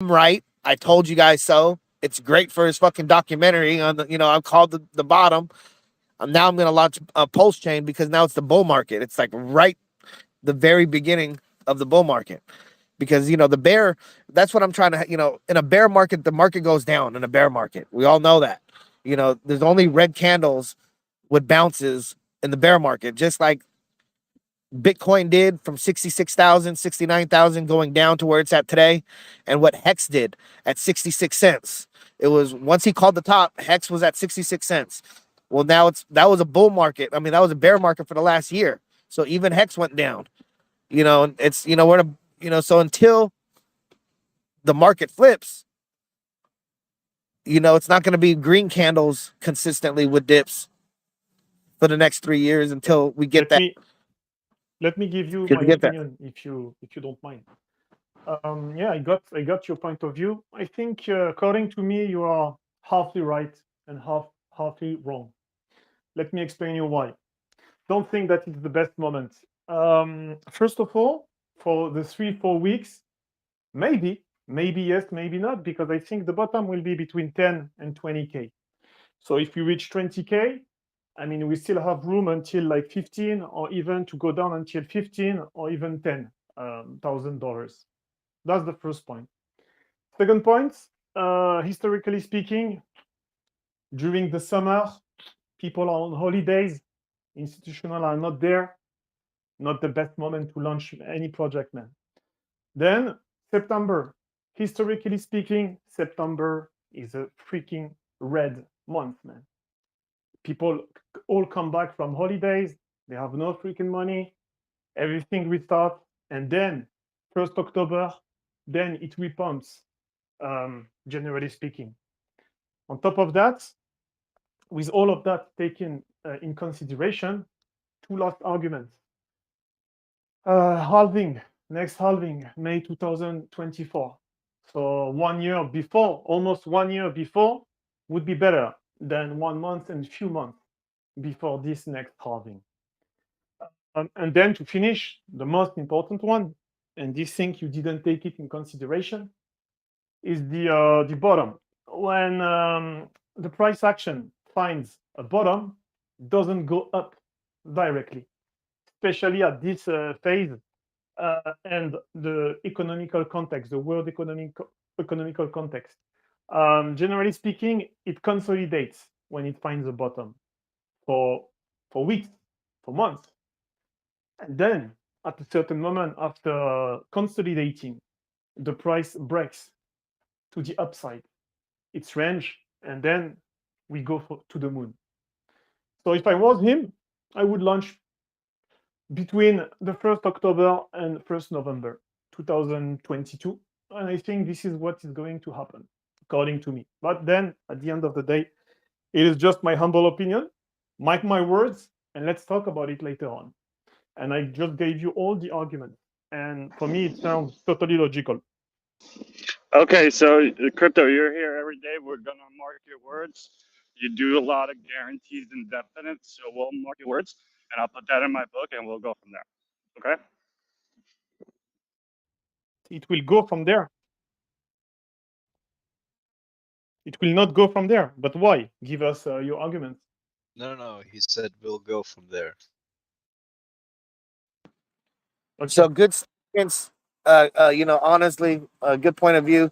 I'm right. I told you guys so. It's great for his fucking documentary on the, I'm called the bottom. Now I'm gonna launch a Pulsechain because now it's the bull market. It's like right the very beginning of the bull market. Because the bear, that's what I'm trying to, in a bear market, the market goes down in a bear market. We all know that. There's only red candles with bounces in the bear market, just like Bitcoin did from 66,000, 69,000, going down to where it's at today, and what Hex did at 66 cents. It was once he called the top, Hex was at 66 cents. Well, now that was a bull market. I mean, that was a bear market for the last year. So even Hex went down. It's we're in so until the market flips, it's not going to be green candles consistently with dips for the next 3 years until we get Let that. me let me give you Till my we get that. opinion if you don't mind. Yeah, I got your point of view. I think according to me, you are halfly right and halfly wrong. Let me explain you why. Don't think that it's the best moment. First of all, for the 3-4 weeks, maybe yes, maybe not, because I think the bottom will be between 10 and 20k. So if we reach 20k, I mean, we still have room until like 15, or even to go down until 15 or even $10,000. That's the first point. Second point, historically speaking, during the summer, people are on holidays, institutional are not there, not the best moment to launch any project, man. Then September, historically speaking, September is a freaking red month, man. People all come back from holidays, they have no freaking money, everything restarts, and then 1st October, then it repumps, generally speaking. On top of that, with all of that taken in consideration, two last arguments. Halving, next halving, May 2024. So 1 year before, almost 1 year before, would be better than 1 month and few months before this next halving. And then to finish, the most important one, and this thing you didn't take it in consideration, is the bottom. When the price action finds a bottom, doesn't go up directly, especially at this phase and the economical context, the world economical context. Generally speaking, it consolidates when it finds a bottom for weeks, for months. And then at a certain moment after consolidating, the price breaks to the upside, its range, and then we go to the moon. So if I was him, I would launch between the 1st October and 1st November 2022. And I think this is what is going to happen, according to me. But then at the end of the day, it is just my humble opinion. Mark my words, and let's talk about it later on. And I just gave you all the arguments. And for me, it sounds totally logical. Okay, so crypto, you're here every day. We're gonna mark your words. You do a lot of guarantees and definites, so we'll mark your words, and I'll put that in my book, and we'll go from there. Okay? It will go from there. It will not go from there. But why? Give us your arguments. No, he said we'll go from there. Okay. So good statements. Honestly, a good point of view.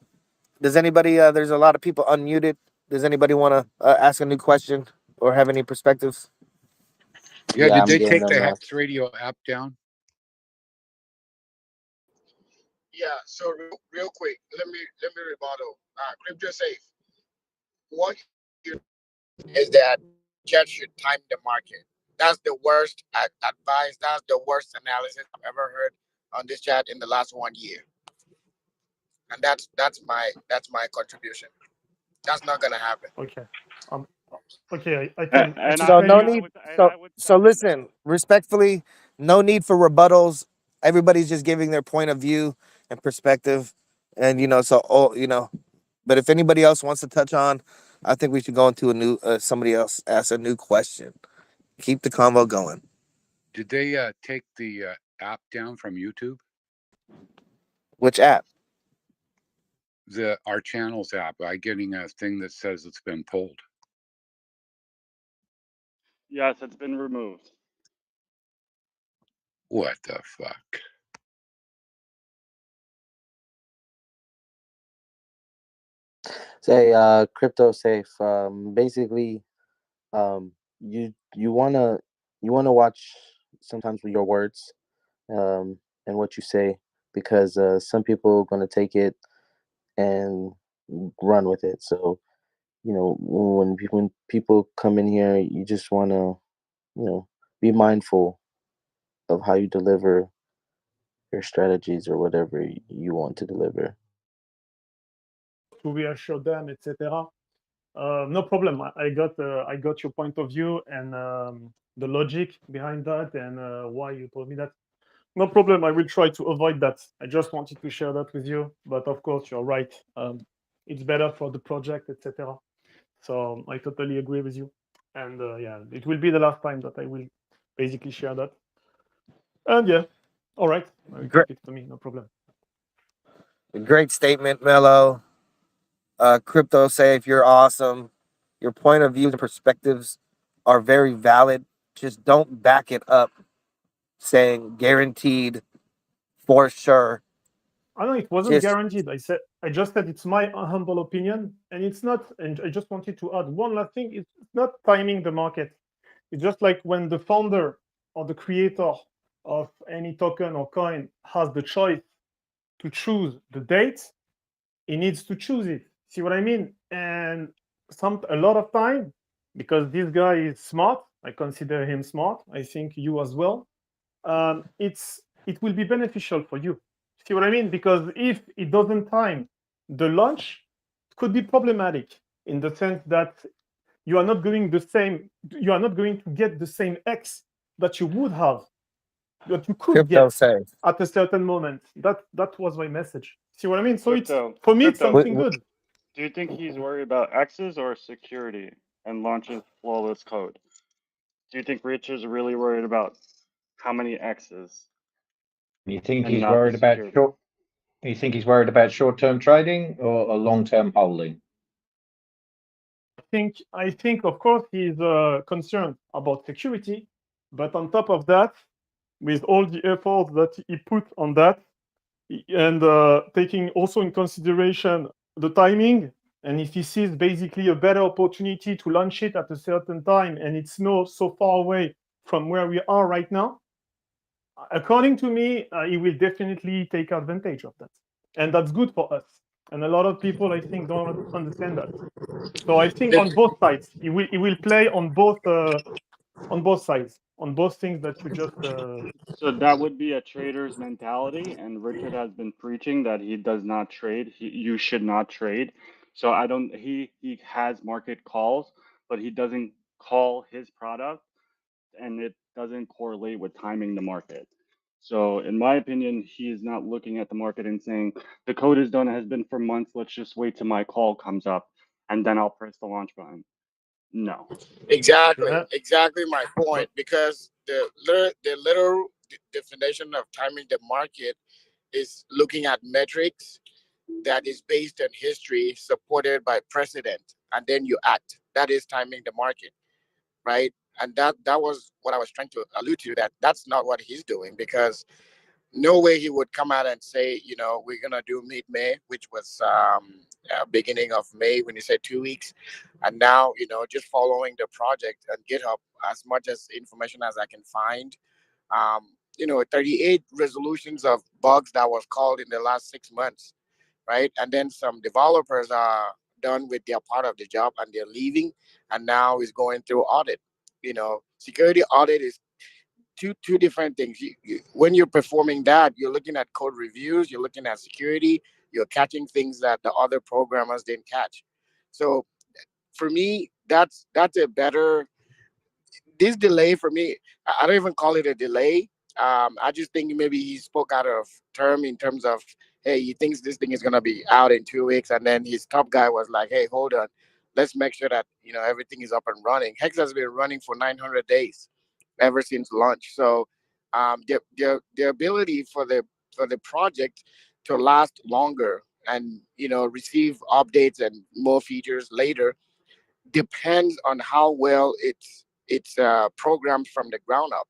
Does anybody? There's a lot of people unmuted. Does anybody want to ask a new question or have any perspectives? Yeah, Yeah, did I'm they getting take the them. HEXradio app down? Yeah, so real quick, let me rebuttal. Crypto safe. What you is that just should time the market. That's the worst advice. That's the worst analysis I've ever heard on this chat in the last 1 year. And that's my contribution. That's not gonna happen. Okay. Okay, I can. And So no I need. would, I would So second that. listen, respectfully, no need for rebuttals. Everybody's just giving their point of view and perspective, and But if anybody else wants to touch on, I think we should go into a new. Somebody else ask a new question. Keep the convo going. Did they take the app down from YouTube? Which app? our channels app, I getting a thing that says it's been pulled. Yes, it's been removed. What the fuck? Say, crypto safe. Basically, you wanna watch sometimes with your words, and what you say, because some people are gonna take it and run with it. So when people come in here, you just wanna be mindful of how you deliver your strategies or whatever you want to deliver. To reassure them, etc. No problem. I got your point of view and the logic behind that and why you told me that. No problem. I will try to avoid that. I just wanted to share that with you. But of course, you're right. It's better for the project, etc. So I totally agree with you. And yeah, it will be the last time that I will basically share that. And yeah, all right. I will Great, keep it to me. No problem. great statement, Mello. Crypto safe, you're awesome. Your point of views and perspectives are very valid. Just don't back it up saying guaranteed for sure. I know it wasn't Just guaranteed. I just said it's my humble opinion, and it's not. And I just wanted to add one last thing. It's not timing the market. It's just like when the founder or the creator of any token or coin has the choice to choose the date, he needs to choose it. See what I mean? And a lot of time, because this guy is smart. I consider him smart. I think you as well. It will be beneficial for you. See what I mean? Because if it doesn't time the launch, it could be problematic in the sense that you are not going to get the same X that you would have, that you could crypto get safe. at a certain moment. That was my message. See what I mean? So it's Crypto, for me, it's crypto. We, something good. Do you think he's worried about X's or security and launching flawless code? Do you think Rich is really worried about how many X's You think and he's not the worried about security? You think he's worried about short-term trading or a long-term holding? I think of course he's concerned about security, but on top of that, with all the effort that he put on that, and taking also in consideration the timing, and if he sees basically a better opportunity to launch it at a certain time, and it's not so far away from where we are right now, according to me, he will definitely take advantage of that, and that's good for us. And a lot of people, I think, don't understand that. So I think on both sides, he will play on both sides, on both things that you just. So that would be a trader's mentality, and Richard has been preaching that he does not trade. You should not trade. So I don't. He has market calls, but he doesn't call his product, and it doesn't correlate with timing the market. So in my opinion, he is not looking at the market and saying the code is done, it has been for months. Let's just wait till my call comes up, and then I'll press the launch button. No. Exactly, Yeah. exactly my point. But Because the literal definition of timing the market is looking at metrics that is based on history supported by precedent, and then you act. That is timing the market, right? And that was what I was trying to allude to. That's not what he's doing, because no way he would come out and say, we're gonna do mid-May, which was beginning of May when he said 2 weeks, and now just following the project on GitHub as much as information as I can find. 38 resolutions of bugs that was called in the last 6 months, right? And then some developers are done with their part of the job and they're leaving, and now is going through audit. Security audit is two different things. When you're performing that, you're looking at code reviews, you're looking at security, you're catching things that the other programmers didn't catch. So for me, that's a better. This delay for me, I don't even call it a delay. I just think maybe he spoke out of term in terms of, hey, he thinks this thing is gonna be out in 2 weeks, and then his top guy was like, hey, hold on, let's make sure that everything is up and running. Hex has been running for 900 days ever since launch. So the ability for the project to last longer and receive updates and more features later depends on how well it's programmed from the ground up,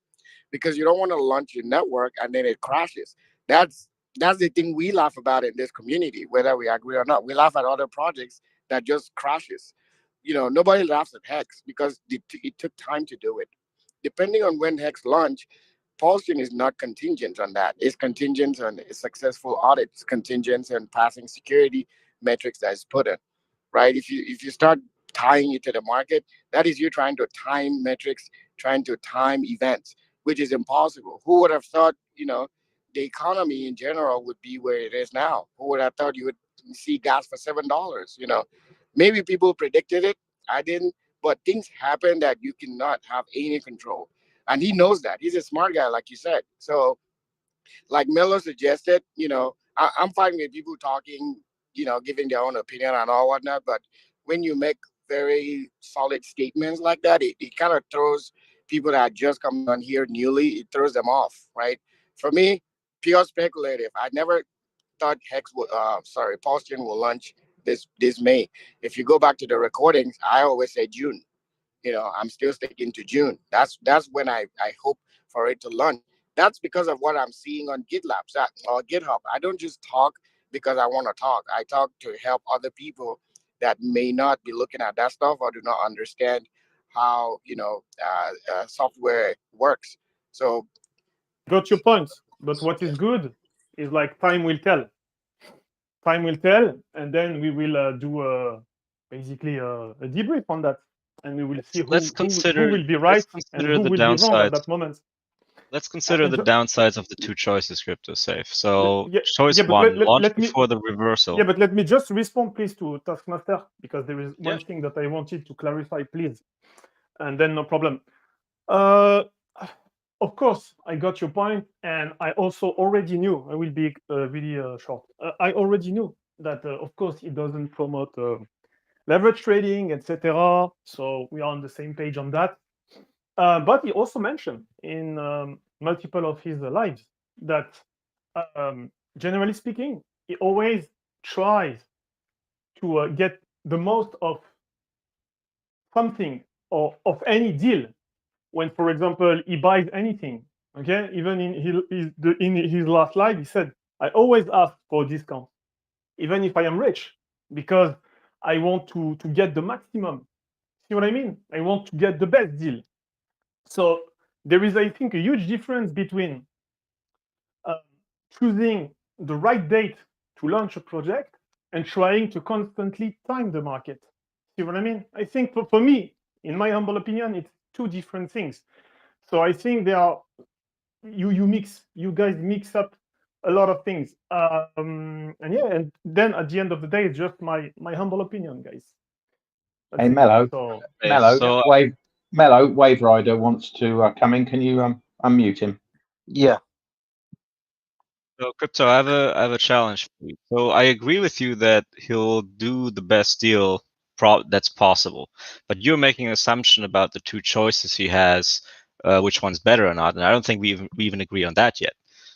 because you don't want to launch your network and then it crashes. That's the thing we laugh about in this community, whether we agree or not. We laugh at other projects that just crashes. Nobody laughs at Hex because it took time to do it. Depending on when Hex launched, Pulsechain is not contingent on that. It's contingent on a successful audit. It's contingent on passing security metrics that is put in, right? If you start tying it to the market, that is you trying to time metrics, trying to time events, which is impossible. Who would have thought, the economy in general would be where it is now? Who would have thought you would see gas for $7? Maybe people predicted it. I didn't, but things happen that you cannot have any control. And he knows that. He's a smart guy, like you said. So, like Miller suggested, I'm fine with people talking, giving their own opinion and all whatnot. But when you make very solid statements like that, it kind of throws people that are just coming on here newly, it throws them off, right? For me, pure speculative. I never thought Pulsechain will launch this May. If you go back to the recordings, I always say June. I'm still sticking to June. That's when I hope for it to launch. That's because of what I'm seeing on GitLab or GitHub. I don't just talk because I want to talk. I talk to help other people that may not be looking at that stuff or do not understand how software works. So, Got your point. But what is good is like time will tell. Time will tell, and then we will do basically a debrief on that, and we will see who will be right and who the will be wrong at downsides. that moment. Let's consider the downsides of the two choices, CryptoSafe. So choice but one, launch let me, before the reversal. Yeah, but let me just respond, please, to Taskmaster, because there is one thing that I wanted to clarify, please, and then no problem. Of course, I got your point, and I also already knew. I will be really short. I already knew that, of course, it doesn't promote leverage trading, etc. So we are on the same page on that. But he also mentioned in multiple of his lives that, generally speaking, he always tries to get the most of something or of any deal when, for example, he buys anything. Okay, even in his last live, he said, "I always ask for a discount, even if I am rich, because I want to get the maximum." See what I mean? I want to get the best deal. So there is, I think, a huge difference between choosing the right date to launch a project and trying to constantly time the market. See what I mean? I think for me, in my humble opinion, it's two different things. So I think they are you guys mix up a lot of things. And then at the end of the day, it's just my humble opinion, guys. That's Hey, it. Mello. So, Mello, Wave Rider wants to come in. Can you unmute him? Yeah. So Crypto, I have a challenge for you. So I agree with you that he'll do the best deal that's possible, but you're making an assumption about the two choices he has, which one's better or not, and I don't think we even agree on that yet.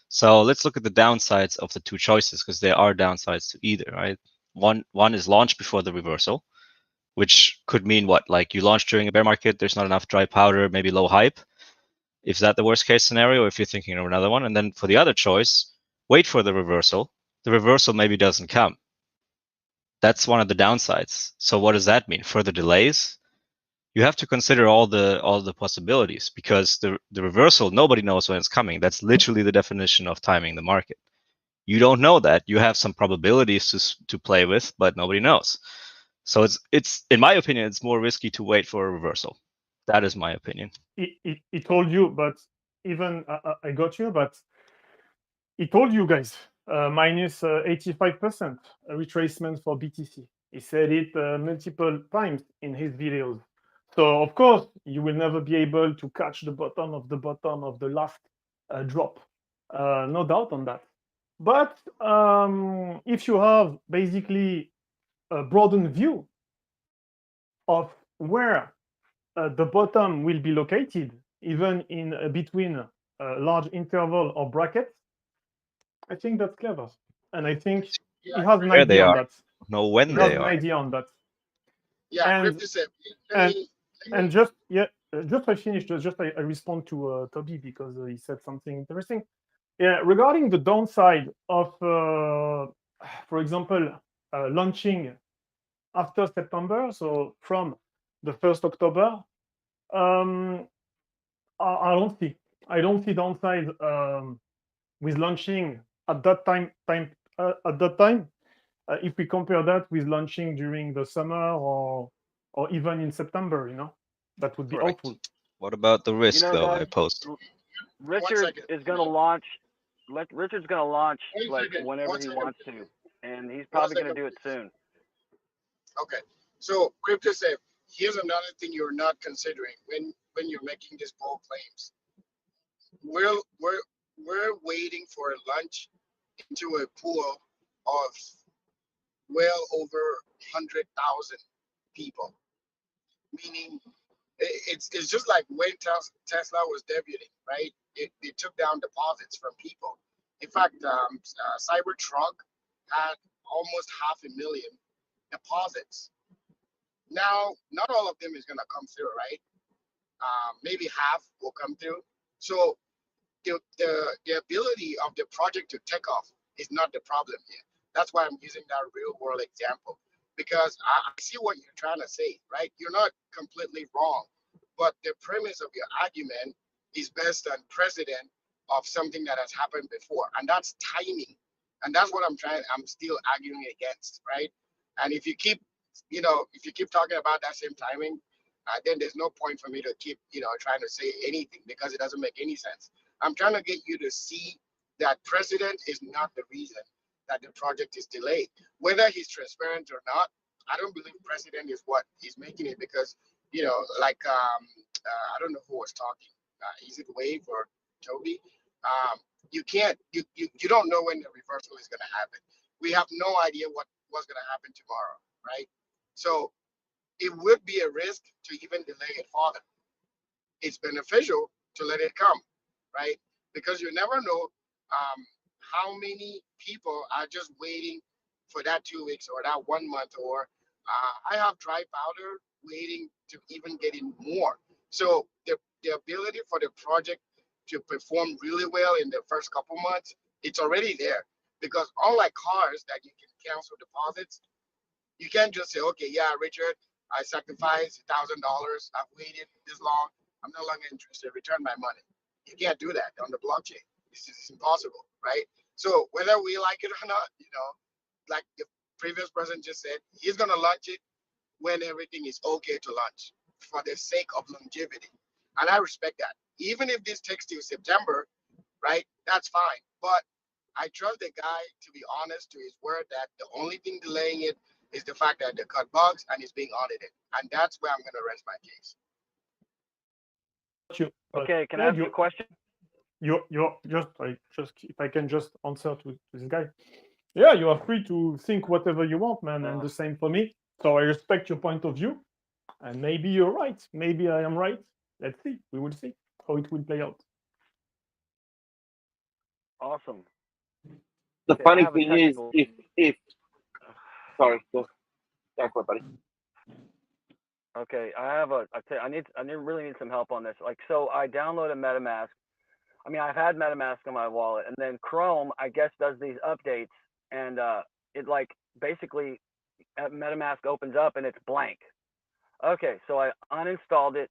So let's look at the downsides of the two choices, because there are downsides to either, right? One is launch before the reversal, which could mean what? Like you launch during a bear market, there's not enough dry powder, maybe low hype. Is that the worst case scenario? If you're thinking of another one, and then for the other choice, wait for the reversal. The reversal maybe doesn't come. That's one of the downsides. So what does that mean? Further delays? You have to consider all the possibilities, because the reversal, nobody knows when it's coming. That's literally the definition of timing the market. You don't know that. You have some probabilities to play with, but nobody knows. So it's in my opinion, it's more risky to wait for a reversal. That is my opinion. he told you, but even I got you, but he told you guys minus 85% retracement for BTC. He said it multiple times in his videos. So of course you will never be able to catch the bottom of the last drop. No doubt on that. But if you have basically a broadened view of where the bottom will be located, even in between a large interval or brackets, I think that's clever. And I think he has an Where they idea on are. that. Know when He has they an are. idea on that. Yeah, And Crypto said, and just I finished. I respond to Toby because he said something interesting. Yeah, regarding the downside of, for example, launching after September, so from the 1st October, I don't see downside with launching at that time. If we compare that with launching during the summer or even in September, that would be Correct. helpful. What about the risk, though, I post? Richard is going to launch. Richard's going to launch like second, whenever one he second. wants to, and he's probably going to do it soon. Okay, so Crypto said, here's another thing you're not considering when you're making these bold claims. We're waiting for a launch into a pool of well over 100,000 people, meaning it's just like when Tesla was debuting, right? It took down deposits from people. In fact, Cybertruck had almost 500,000 deposits. Now, not all of them is going to come through, right? Maybe half will come through. So the ability of the project to take off is not the problem here. That's why I'm using that real world example, because I see what you're trying to say, right? You're not completely wrong, but the premise of your argument is based on precedent of something that has happened before, and that's timing. And that's what I'm still arguing against, right? And if you keep talking about that same timing, then there's no point for me to keep, trying to say anything because it doesn't make any sense. I'm trying to get you to see that precedent is not the reason that the project is delayed. Whether he's transparent or not, I don't believe precedent is what is making it because, I don't know who was talking. Is it Wave or Toby? You don't know when the reversal is going to happen. We have no idea what's going to happen tomorrow, right? So it would be a risk to even delay it further. It's beneficial to let it come, right? Because you never know how many people are just waiting for that 2 weeks or that 1 month, or I have dry powder waiting to even get in more. So the ability for the project to perform really well in the first couple months, it's already there. Because unlike cars that you can cancel deposits, you can't just say, okay, yeah, Richard, I sacrificed $1,000. I've waited this long. I'm no longer interested. Return my money. You can't do that on the blockchain. It's impossible, right? So whether we like it or not, like the previous person just said, he's going to launch it when everything is okay to launch for the sake of longevity. And I respect that. Even if this takes till September, right, that's fine. But I trust the guy to be honest to his word that the only thing delaying it is the fact that they cut bugs and it's being audited. And that's where I'm going to rest my case. Okay, can I ask you a question? You're just if I can just answer to this guy. Yeah, you are free to think whatever you want, man, and the same for me. So I respect your point of view, and maybe you're right. Maybe I am right. Let's see. We will see how it will play out. Awesome. The Okay, funny thing is, if sorry, go for it, buddy. Okay, I really need some help on this. Like, so I downloaded MetaMask. I mean, I've had MetaMask on my wallet, and then Chrome, I guess, does these updates, and it like basically MetaMask opens up and it's blank. Okay, so I uninstalled it.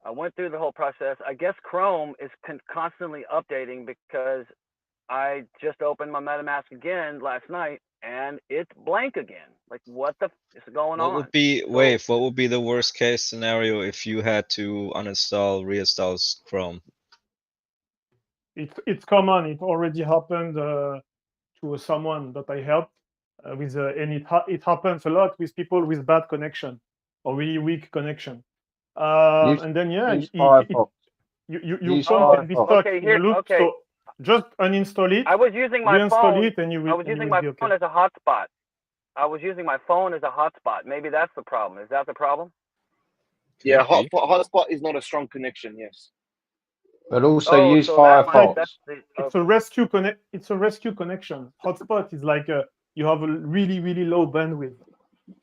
I went through the whole process. I guess Chrome is constantly updating because I just opened my MetaMask again last night and it's blank again. Like, what the is going on? What would be what would be the worst case scenario if you had to reinstall Chrome? It's common. It already happened to someone that I helped with, and it happens a lot with people with bad connection or really weak connection. And then use Firefox. Your phone can be stuck in a loop. Okay. So just uninstall it. I was using my reinstall phone. it, and you will. I was using my phone as a hotspot. I was using my phone as a hotspot. Maybe that's the problem. Is that the problem? Yeah, hotspot is not a strong connection. Yes. But also use Firefox. It's a rescue connection. Hotspot is like you have a really, really low bandwidth.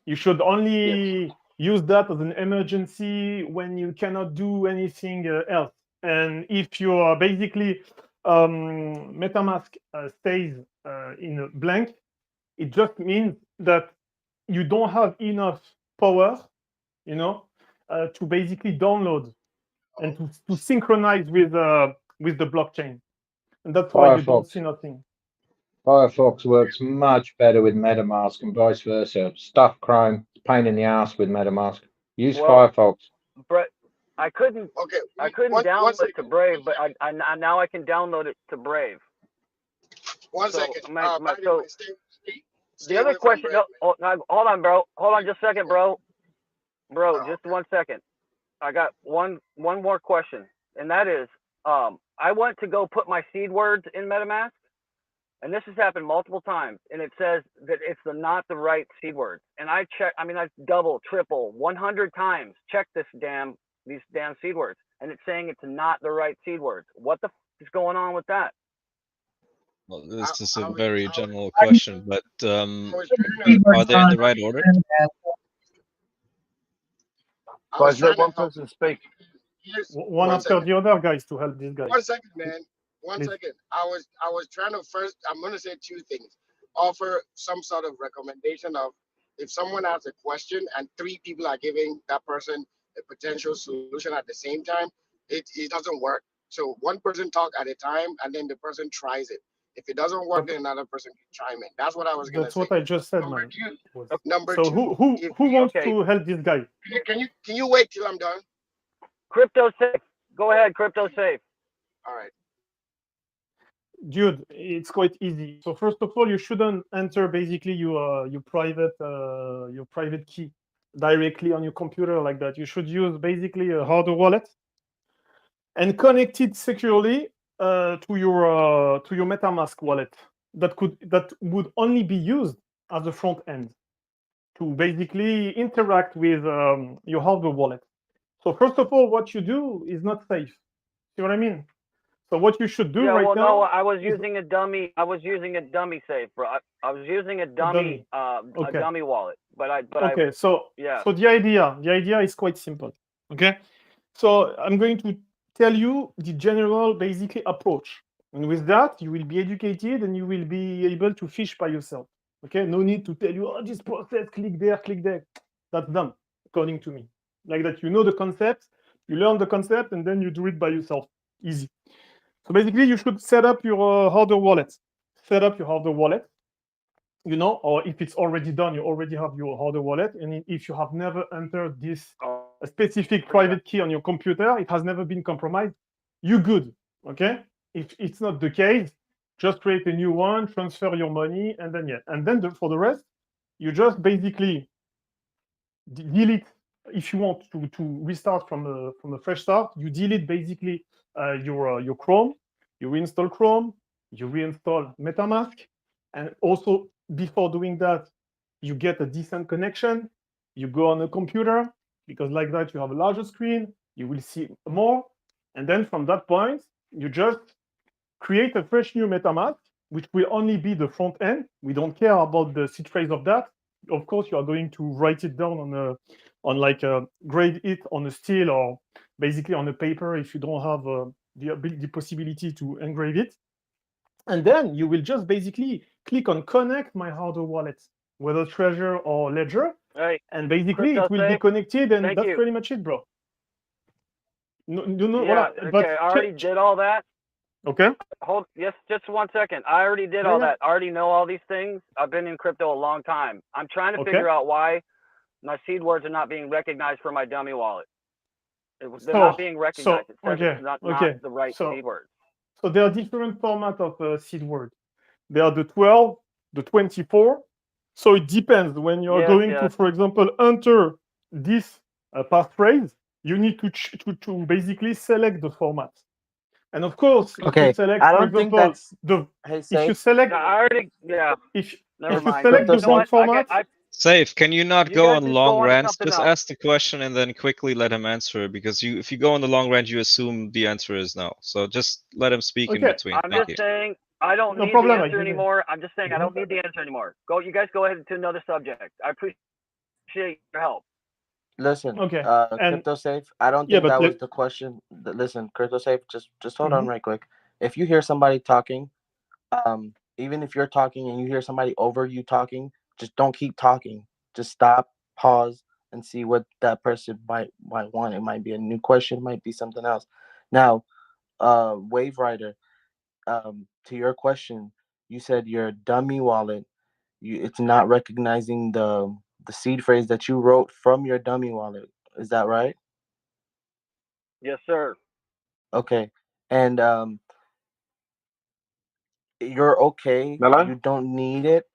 You should only use that as an emergency when you cannot do anything else. And if you are basically MetaMask stays in a blank, it just means that you don't have enough power, you know, to basically download and to synchronize with the blockchain, and that's why you don't see nothing. Firefox works much better with MetaMask and vice versa. Stuff Chrome, pain in the ass with MetaMask. Use Firefox. But I couldn't. Okay. I couldn't download it to Brave, but I now I can download it to Brave. One second. So the other question. No, hold on, bro. Hold on, just a second, bro. Just 1 second. I got one more question, and that is, I went to go put my seed words in MetaMask, and this has happened multiple times, and it says that it's not the right seed words. And I check. I mean, I double, triple, 100 times checked these damn seed words, and it's saying it's not the right seed words. What the f is going on with that? Well, this is a very general question, but are they in the right order? Guys, let one person speak. One after the other, guys, to help this guy. 1 second, man. One second. I was trying to first. I'm gonna say two things. Offer some sort of recommendation of if someone has a question and 3 people are giving that person a potential solution at the same time, it doesn't work. So one person talk at a time, and then the person tries it. If it doesn't work, then another person can chime in. That's what I was gonna say. That's what I just said, man. Number so two. Who wants to help this guy? Can you wait till I'm done? Crypto safe. Go ahead, crypto safe. All right. Dude, it's quite easy. So first of all, you shouldn't enter basically your private key directly on your computer like that. You should use basically a hardware wallet and connect it securely to your MetaMask wallet. That would only be used as a front end to basically interact with your hardware wallet. So first of all, what you do is not safe. See what I mean? So what you should do now? No, I was using a dummy. I was using a dummy safe, bro. I was using a dummy a dummy wallet. So the idea is quite simple. Okay. So I'm going to tell you the general basically approach. And with that, you will be educated and you will be able to fish by yourself. Okay. No need to tell you, oh, this process, click there, click there. That's dumb, according to me. Like that, you know the concept, you learn the concept, and then you do it by yourself. Easy. So basically, you should set up your hardware wallet. Set up your hardware wallet, you know, or if it's already done, you already have your hardware wallet. And if you have never entered this specific private key on your computer, it has never been compromised, you're good, okay? If it's not the case, just create a new one, transfer your money, and then for the rest, you just basically delete. If you want to restart from a fresh start, you delete basically your Chrome, you reinstall Chrome, you reinstall MetaMask, and also before doing that, you get a decent connection. You go on a computer because like that you have a larger screen, you will see more, and then from that point you just create a fresh new MetaMask, which will only be the front end. We don't care about the seed phrase of that. Of course, you are going to write it down grade it on a steel or basically on a paper if you don't have the possibility to engrave it. And then you will just basically click on connect my hardware wallet, whether Treasure or Ledger. Right. And basically it will be connected, and that's pretty much it, bro. I already did all that. Okay. Just 1 second. I already did all that. I already know all these things. I've been in crypto a long time. I'm trying to figure out why my seed words are not being recognized for my dummy wallet. They're not being recognized. It says it's not the right seed words. So there are different formats of seed words. There are the 12, the 24. So it depends. When you're going to, for example, enter this passphrase, you need to basically select the format. And of course, if you select, for example, if you select, if you select the wrong format. Safe, can you not go on long rants? Just ask the question and then quickly let him answer, because if you go on the long rant, you assume the answer is no. So just let him speak in between. I'm I don't No need problem. the I answer get it. anymore. I'm just saying I Mhm. don't need the answer anymore. You guys go ahead to another subject. I appreciate your help. Listen, Okay. And Crypto Safe. I don't yeah, think but that was the question. Listen, Crypto Safe. Just hold on mhm. right quick. If you hear somebody talking, even if you're talking and you hear somebody over you talking, just don't keep talking. Just stop, pause, and see what that person might want. It might be a new question, it might be something else. Now, Wave Rider, to your question, you said your dummy wallet, it's not recognizing the seed phrase that you wrote from your dummy wallet. Is that right? Yes, sir. Okay. And you're okay. Mello? You don't need it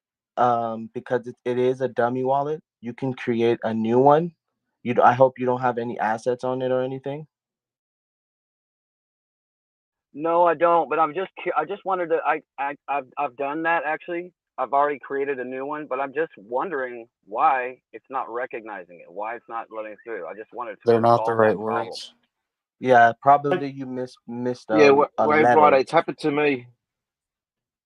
because it is a dummy wallet. You can create a new one. I hope you don't have any assets on it or anything. No, I don't. But I just wanted to. I've done that actually. I've already created a new one, but I'm just wondering why it's not recognizing it. Why it's not letting it through. I just wanted They're to not the solve right that problem. words. Yeah, But probably you missed Yeah, a Wave Rider, letter. it's happened to me.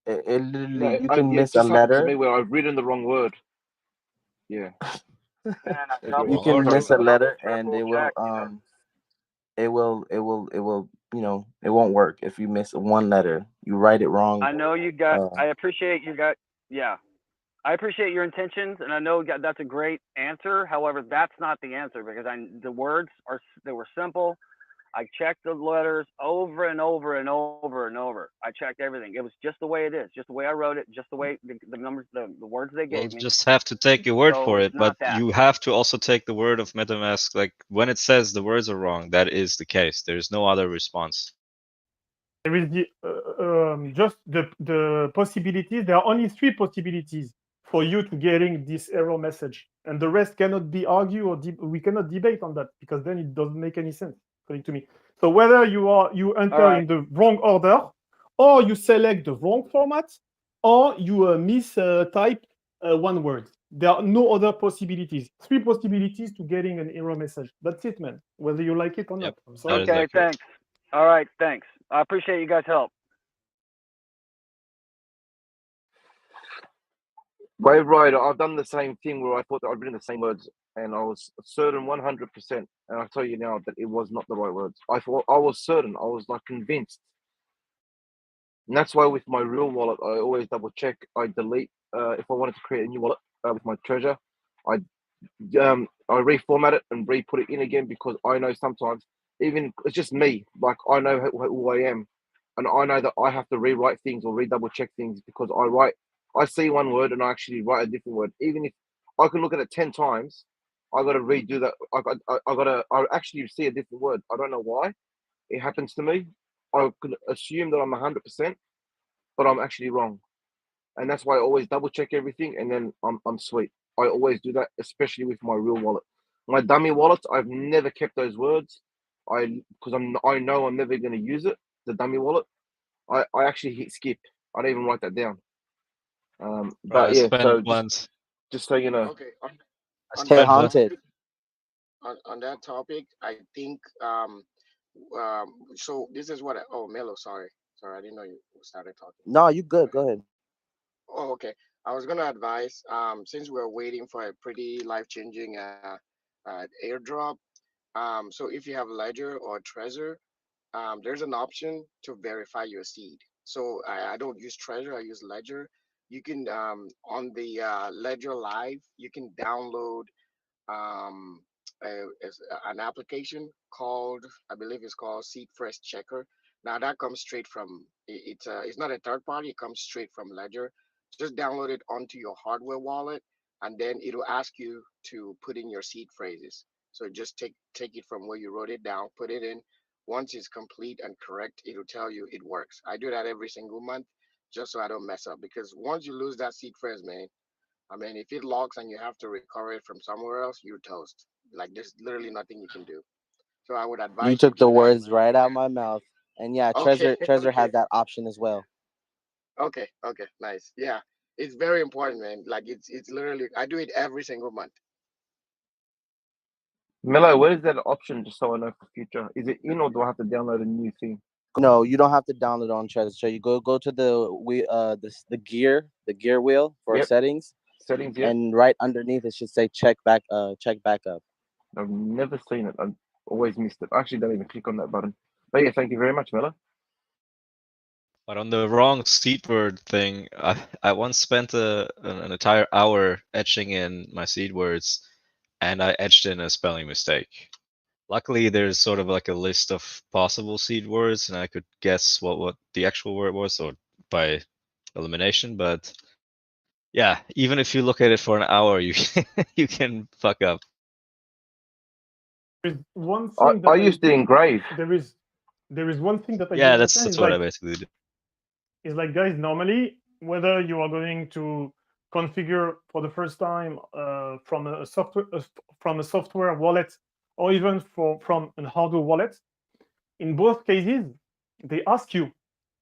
It literally No, you can yeah, it miss a just happened to me letter. where I've written the wrong word. Yeah, Man, I it You double, was. can triple, miss Sorry a about that. double, letter and triple check. Yeah. it will it won't work if you miss one letter. You write it wrong. I know you got. Uh, I appreciate you got. Yeah. I appreciate your intentions, and I know that's a great answer. However, that's not the answer because the words they were simple. I checked the letters over and over and over and over. I checked everything. It was just the way it is, just the way I wrote it, just the way the numbers, the words they We'll gave me. just have to take your word So for it's it, but not that. you have to also take the word of MetaMask. Like when it says the words are wrong, that is the case. There's no other response. there is just the possibilities. There are only three possibilities for you to getting this error message, and the rest cannot be argued or we cannot debate on that because then it doesn't make any sense according to me. So whether you All enter right. in the wrong order, or you select the wrong format, or you type one word. There are no other possibilities. Three possibilities to getting an error message. That's it, man. Whether you like it or Yep, not. I'm that sorry. is Okay. accurate. Thanks. All right. Thanks. I appreciate you guys' help. Wave Rider, I've done the same thing where I thought that I'd written the same words, and I was certain 100%. And I tell you now that it was not the right words. I was certain. I was like convinced. And that's why with my real wallet, I always double check. I delete if I wanted to create a new wallet with my treasure. I reformat it and re-put it in again because I know sometimes even it's just me. Like I know who I am, and I know that I have to rewrite things or re-double check things because I see one word and I actually write a different word. Even if I can look at it 10 times, I got to redo that. I actually see a different word. I don't know why it happens to me. I could assume that I'm 100%, but I'm actually wrong, and that's why I always double check everything, and then I'm sweet. I always do that, especially with my real wallet. My dummy wallets, I've never kept those words. Because I know I'm never going to use it. The dummy wallet, I actually hit skip. I don't even write that down. I But yeah, spent so once. just so you know. Okay, I on hey, that spent once. Haunted. topic, on that topic, I think so this is what oh Melo, sorry, I didn't know you started talking. No, you Go good. ahead. Go ahead. Oh, okay. I was gonna advise since we're waiting for a pretty life-changing airdrop. So if you have Ledger or Trezor, there's an option to verify your seed. So I don't use Trezor, I use Ledger. You can on the Ledger Live, you can download um, an application called, I believe it's called Seed Fresh Checker. Now that comes straight from it's not a third party. It comes straight from Ledger. Just download it onto your hardware wallet, and then it'll ask you to put in your seed phrases. So just take it from where you wrote it down, put it in. Once it's complete and correct, it'll tell you it works. I do that every single month just so I don't mess up because once you lose that seed phrase, man, I mean, if it locks and you have to recover it from somewhere else, you're toast. Like there's literally nothing you can do. So I would You advise you took the do that. words right out my mouth. And yeah, Okay, Trezor okay, has that option as well. okay, nice. Yeah, it's very important, man. Like it's literally I do it every single month. Melo, where is that option? Just so I know for future. Is it in, or do I have to download a new thing? No, you don't have to download on Treasure. So you go to the gear wheel for Yep. settings, Settings, yeah. and right underneath it should say check backup. I've never seen it. I've always missed it. I actually don't even click on that button. But yeah, thank you very much, Miller. But on the wrong seed word thing, I once spent an entire hour etching in my seed words, and I etched in a spelling mistake. Luckily, there's sort of like a list of possible seed words, and I could guess what the actual word was, or by elimination. But yeah, even if you look at it for an hour, you you can fuck up. There's one thing that I used to engrave. there is one thing that I Yeah, don't that's understand is what I like basically did. is like, guys, normally whether you are going to configure for the first time from a software wallet or even from a hardware wallet, in both cases they ask you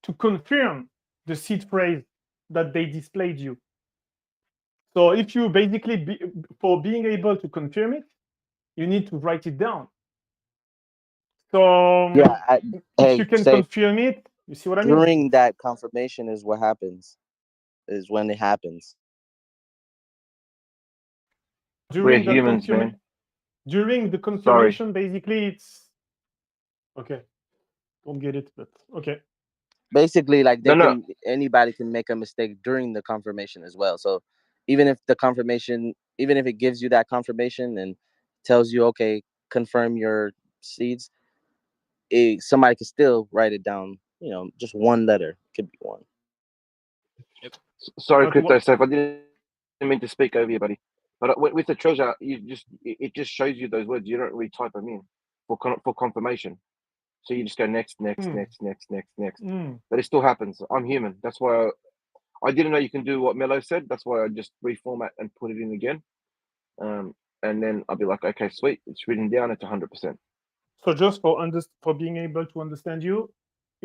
to confirm the seed phrase that they displayed you. So if you basically for being able to confirm it, you need to write it down. So Yeah, if you can confirm it, you see what I mean? During that confirmation is what happens. Is when it happens. We're humans, man. During the confirmation, basically it's okay. Don't get it, but okay. Basically, like anybody can make a mistake during the confirmation as well. So even if it gives you that confirmation and tells you, okay, confirm your seeds, somebody could still write it down. Just one letter could be one. Yep. Sorry, Crypto Safe. I didn't mean to speak over you, buddy. But with the treasure, it just shows you those words. You don't really type them in for confirmation. So you just go next. But it still happens. I'm human. That's why I didn't know you can do what Melo said. That's why I just reformat and put it in again. And then I'll be like, okay, sweet. It's written down. It's 100%. So just for being able to understand you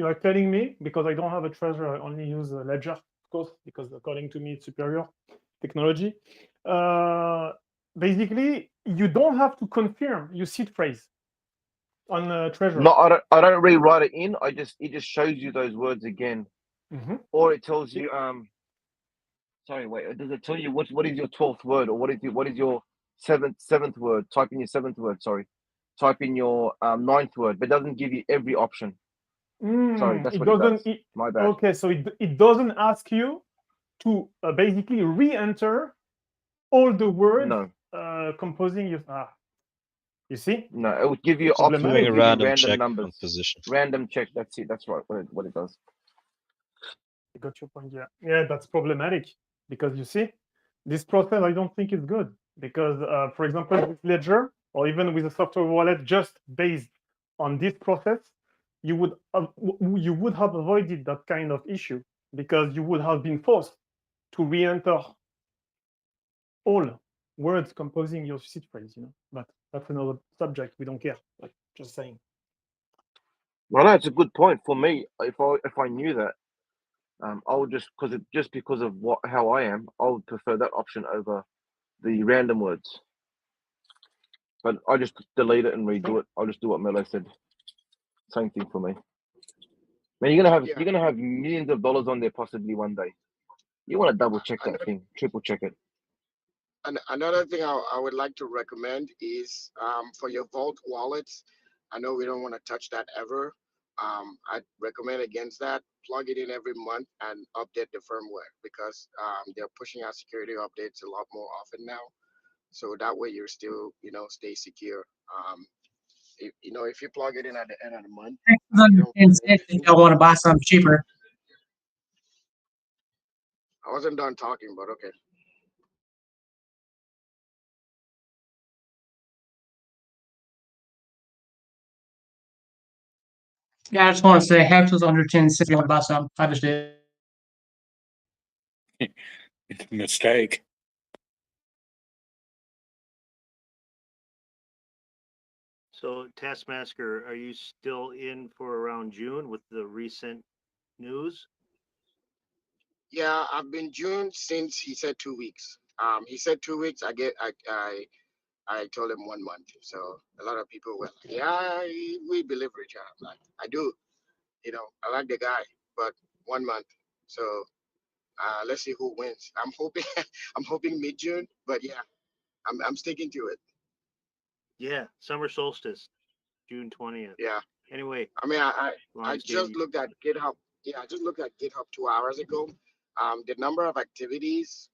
are telling me, because I don't have a treasure, I only use a ledger, of course, because according to me it's superior technology. Basically, you don't have to confirm your seed phrase on treasure. No, I don't rewrite it in. It just shows you those words again, or it tells you Sorry, wait. Does it tell you what is your 12th word, or what is your seventh word? Type in your 7th word. Sorry, type in your 9th word, but it doesn't give you every option. Sorry, that's what it does. My bad. Okay, so it doesn't ask you to basically re-enter all the words composing your. You see? No, it would give you options. Doing a random check numbers. on position. Random check. That's it. That's right. What it does. I got your point. Yeah, that's problematic because you see, this process I don't think is good because, for example, with Ledger or even with a software wallet, just based on this process, you would have avoided that kind of issue because you would have been forced to re-enter all words composing your seed phrase. But that's another subject. We don't care. Like just saying. Well, no, it's a good point for me. If I knew that, I would just because of how I am, I would prefer that option over the random words. But I just delete it and redo it. I'll just do what Melo said. Same thing for me. Man, you're gonna have millions of dollars on there possibly one day. You want to double check that thing, triple check it. And another thing I would like to recommend is for your Vault wallets. I know we don't want to touch that ever. I'd recommend against that. Plug it in every month and update the firmware because they're pushing out security updates a lot more often now. So that way you're still, stay secure. If you plug it in at the end of the month, you don't want to buy something cheaper. I wasn't done talking, but okay. Yeah, I just want to say Hex was under 10 cents. You want to buy something. I just did. It's a mistake. So, Taskmaster, are you still in for around June with the recent news? Yeah, I've been June since he said 2 weeks. He said 2 weeks. I told him 1 month. So a lot of people were like, "Yeah, we believe Richard." I'm like, I do. I like the guy, but 1 month. So let's see who wins. I'm hoping I'm hoping mid-June, but yeah, I'm sticking to it. Yeah, summer solstice, June 20th. Yeah. Anyway, I mean, I Lawrence just Davey. looked at GitHub. Yeah, I just looked at GitHub 2 hours ago. The number of activities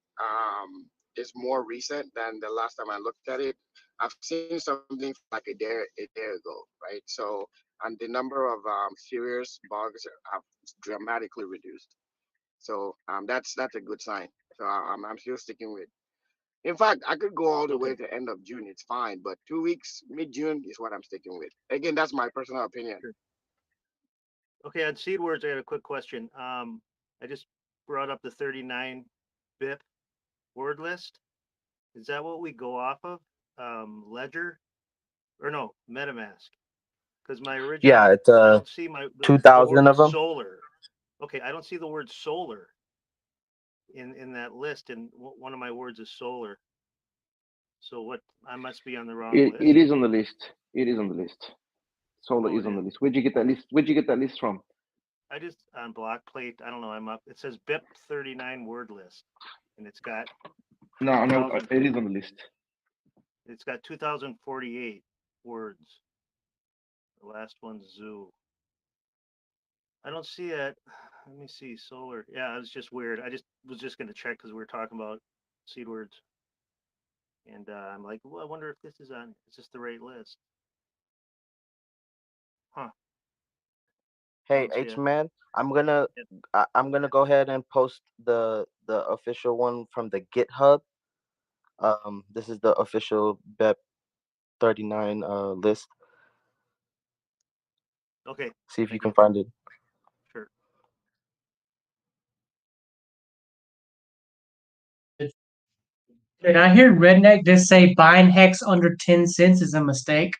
is more recent than the last time I looked at it. I've seen something like a day ago, right? So, and the number of serious bugs have dramatically reduced. So that's a good sign. So I'm still sticking with. In fact, I could go all the way Okay. to end of June. It's fine, but 2 weeks, mid-June is what I'm sticking with. Again, that's my personal opinion. Sure. Okay, on seed words, I got a quick question. I just brought up the 39 BIP word list. Is that what we go off of? Ledger or no, MetaMask? Because my original, Yeah, it's I don't see the 2,000 word of them. solar. Okay, I don't see the word solar in that list, and one of my words is solar. So what? I must be on the wrong list. It is on the list. It is on the list. Solar Oh, is it on is. the list. Where'd you get that list? Where'd you get that list from? I just on block plate. I don't know. I'm up. It says BIP 39 word list, and it's got No, 2000. it is on the list. It's got 2048 words. The last one's zoo. I don't see it. Let me see. Solar. Yeah, it was just weird. I was just gonna check because we were talking about seed words, and I'm like, well, I wonder if this is on. Is this the right list? Huh? Hey, Don't see it. H-Man, I'm gonna go ahead and post the official one from the GitHub. This is the official BEP 39 list. Okay. See if you Thank can you. find it. Sure. Did I hear Redneck just say buying Hex under 10 cents is a mistake?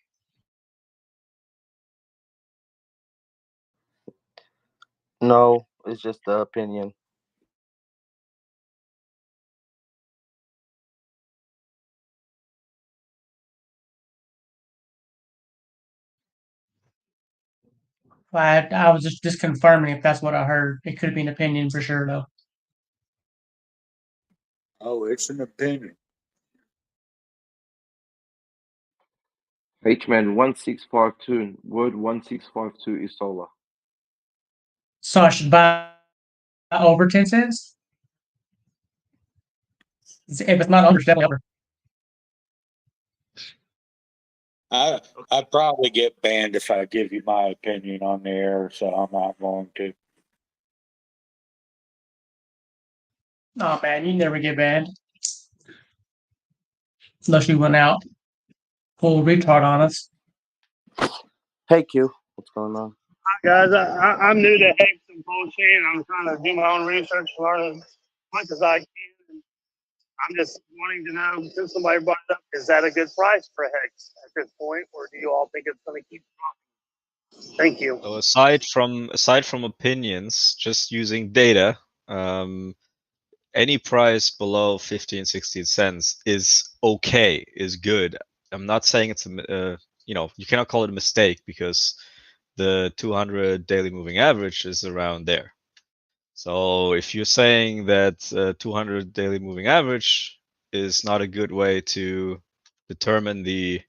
No, it's just the opinion. I was just confirming if that's what I heard. It could be an opinion for sure, though. Oh, it's an opinion. H-man 1652. Word 1652 is solar. So I should buy over 10 cents? If it's not under, it's definitely over. I'd probably get banned if I give you my opinion on the air, so I'm not going to. Oh man, you never get banned. Unless you went out full retard on us. Hey Q, what's going on? Guys, I'm new to HEX and Pulsechain. I'm trying to do my own research, learn as much as I can. I'm just wanting to know, since somebody brought it up, is that a good price for HEX at this point, or do you all think it's going to keep dropping? Thank you. So aside from opinions, just using data, any price below 15, 16 cents is okay, is good. I'm not saying it's you cannot call it a mistake because the 200 daily moving average is around there. So if you're saying that 200 daily moving average is not a good way to determine the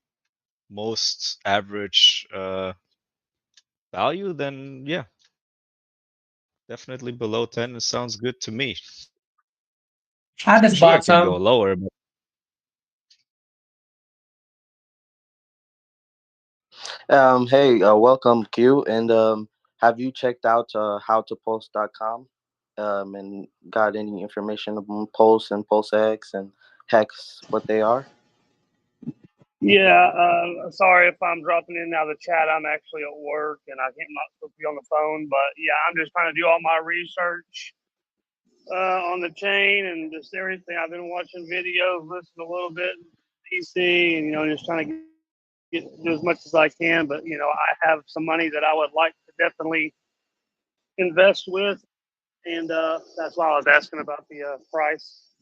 most average value, then yeah, definitely below 10 sounds good to me. I just Sure, bought it can go some. lower, but Hey, welcome Q, and have you checked out howtopost.com and got any information on Pulse and PulseX and Hex, what they are? Yeah, sorry if I'm dropping in now the chat. I'm actually at work and I'm not supposed to be on the phone, but yeah, I'm just trying to do all my research on the chain and just everything. I've been watching videos, listening a little bit, PC, and just trying to do as much as I can. But I have some money that I would like to definitely invest with, and that's why I was asking about the price,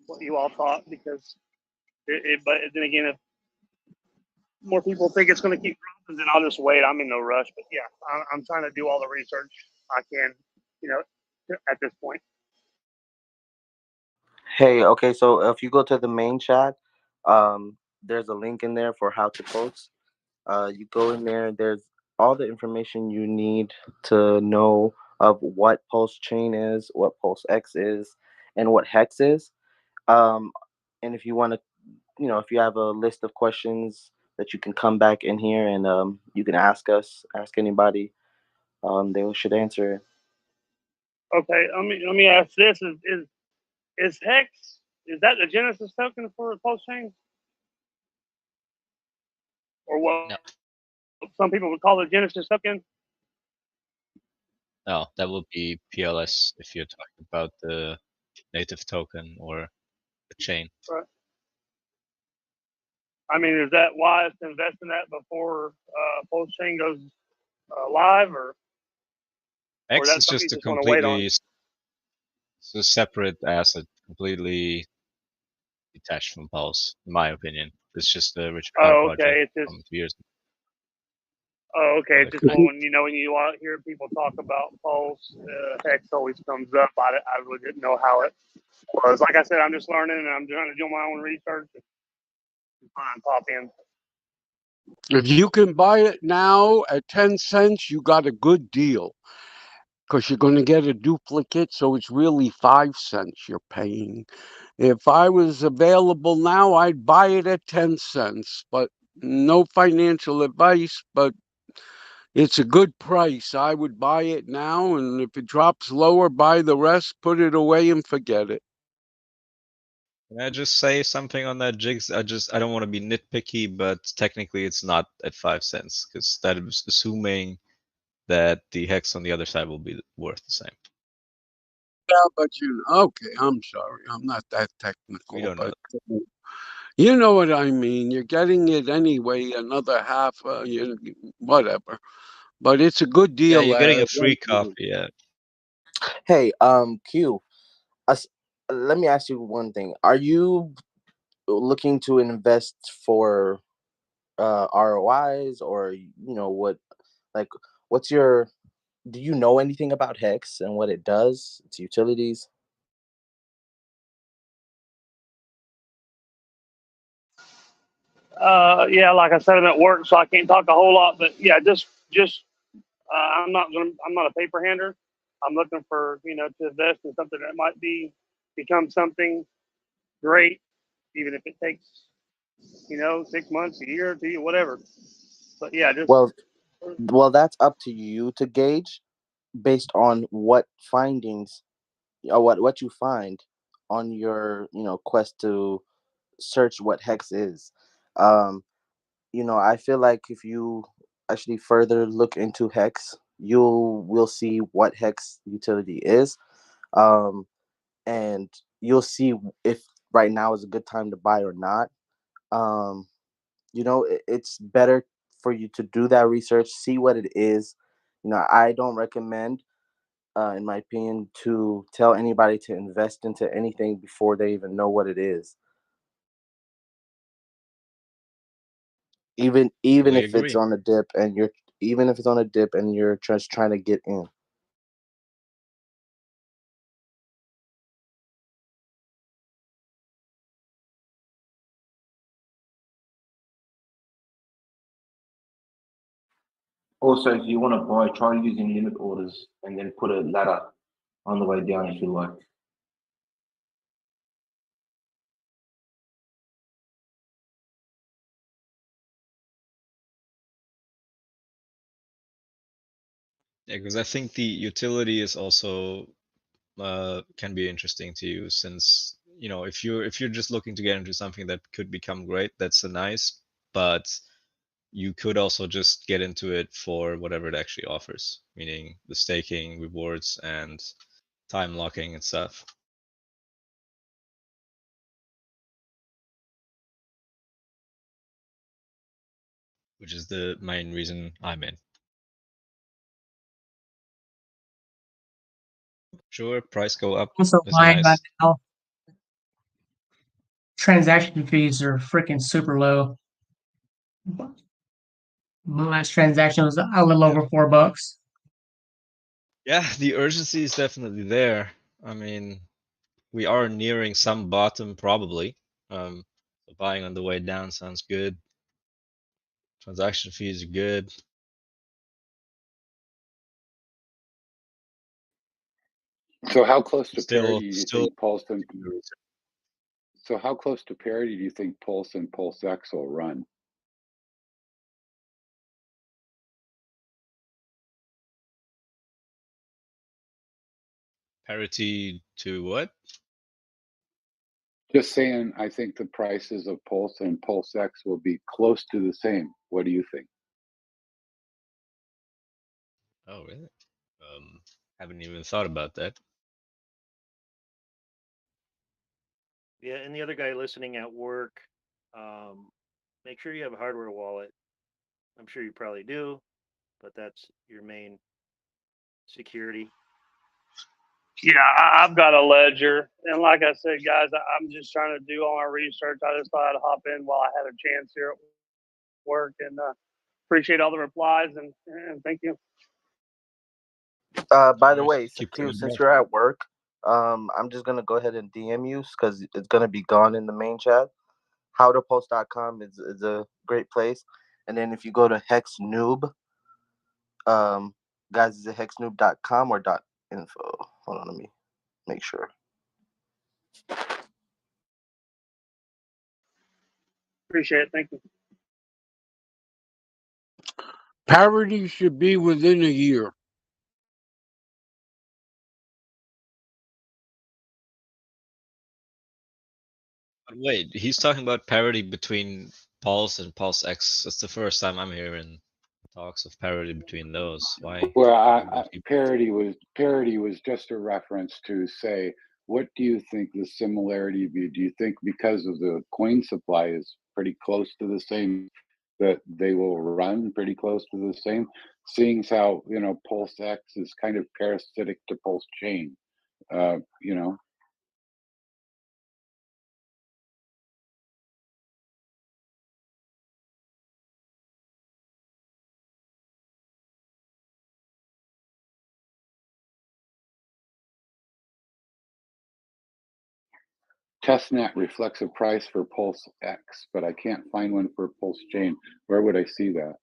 what you all thought, because but then again, more people think it's going to keep dropping, then I'll just wait. I'm in no rush. But yeah, I'm trying to do all the research I can, at this point. Hey, okay, so if you go to the main chat, there's a link in there for how to post. You go in there, there's all the information you need to know of what Pulsechain is, what PulseX is, and what Hex is. And if you want to, if you have a list of questions that you can come back in here and you can ask us, ask anybody, they should answer it. Okay, let me ask this: is Hex, is that the Genesis token for Pulsechain, or what No, some people would call the Genesis token? no, that will be PLS if you're talking about the native token or the chain. Right. I mean, is that wise to invest in that before Pulsechain goes live, or X that's is something you just a just want to wait on? it's a separate asset, completely detached from Pulse, in my opinion. It's just a Richard Heart Oh, project okay. It's just from 2 years ago. It's just when you hear people talk about Pulse, Hex always comes up. I really didn't know how it was. Like I said, I'm just learning and I'm trying to do my own research and pop in. If you can buy it now at 10 cents, you got a good deal because you're going to get a duplicate. So it's really 5 cents you're paying. If I was available now, I'd buy it at 10 cents, but no financial advice, but it's a good price. I would buy it now. And if it drops lower, buy the rest, put it away and forget it. Can I just say something on that, Jigs? I don't want to be nitpicky, but technically it's not at 5 cents because that is assuming that the hex on the other side will be worth the same. Yeah, but okay, I'm sorry. I'm not that technical. We don't know. You know what I mean. You're getting it anyway, another half, whatever. But it's a good Yeah, deal. you're getting a free copy, yeah. Hey, Q, let me ask you one thing. Are you looking to invest for ROIs, or what's your, do you know anything about Hex and what it does, its utilities? Yeah, like I said, I'm at work, so I can't talk a whole lot. But yeah, just I'm not a paper hander. I'm looking for to invest in something that might become something great, even if it takes 6 months, a year, 2 years, whatever. But yeah, just Well, that's up to you to gauge based on what findings or what you find on your quest to search what Hex is. I feel like if you actually further look into Hex, will see what Hex utility is, and you'll see if right now is a good time to buy or not. It's better for you to do that research, see what it is. I don't recommend, in my opinion, to tell anybody to invest into anything before they even know what it is. Even Totally if it's agree. on a dip and you're just trying to get in. Also, if you want to buy, try using limit orders and then put a ladder on the way down if you like. Yeah, because I think the utility is also can be interesting to you, since if you're just looking to get into something that could become great, that's nice, but you could also just get into it for whatever it actually offers, meaning the staking, rewards, and time locking and stuff. Which is the main reason I'm in. Sure, price go up I'm so is blind right nice. now. Transaction fees are freaking super low. My last transaction was a little over $4. Yeah, the urgency is definitely there. I mean, we are nearing some bottom probably. So buying on the way down sounds good. Transaction fees are good. So how close to Still, parity do you still. think Pulse and so how close to parity do you think Pulse and PulseX will run? Parity to what? Just saying, I think the prices of Pulse and PulseX will be close to the same. What do you think? Oh, really? Haven't even thought about that. Yeah, and the other guy listening at work, make sure you have a hardware wallet. I'm sure you probably do, but that's your main security. Yeah, I've got a ledger, and like I said, guys, I'm just trying to do all my research. I just thought I'd hop in while I had a chance here at work, and appreciate all the replies and thank you. By the Alright, way, keep Q, coming since back. you're at work, I'm just gonna go ahead and DM you because it's gonna be gone in the main chat. Howtopulse.com is a great place, and then if you go to HEXnoob, guys, is it HEXnoob.com or .info? Hold on, let me make sure. Appreciate it. Thank you. Parity should be within a year. Wait, he's talking about parity between Pulse and PulseX. That's the first time I'm hearing talks of parity between those. Why? Well, Why would he? parity was just a reference to say, what do you think the similarity be? Do you think because of the coin supply is pretty close to the same, that they will run pretty close to the same? Seeing how PulseX is kind of parasitic to Pulsechain, you know. Testnet reflects a price for PulseX, but I can't find one for Pulsechain. Where would I see that?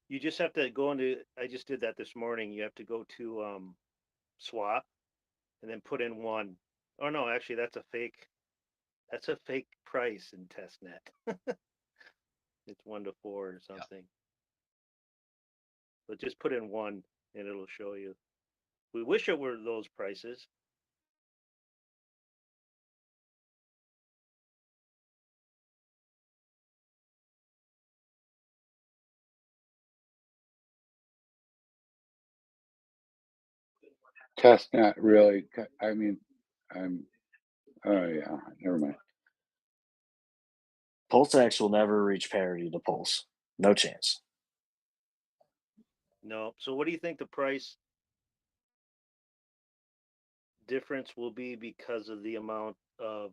You just have to go into. I just did that this morning. You have to go to swap, and then put in one. Oh no, actually, that's a fake. That's a fake price in testnet. It's 1 to 4 or something. But just put in one, and it'll show you. We wish it were those prices. Testnet really, I mean, oh yeah, never mind. PulseX will never reach parity to Pulse. No chance. No. So what do you think the price difference will be because of the amount of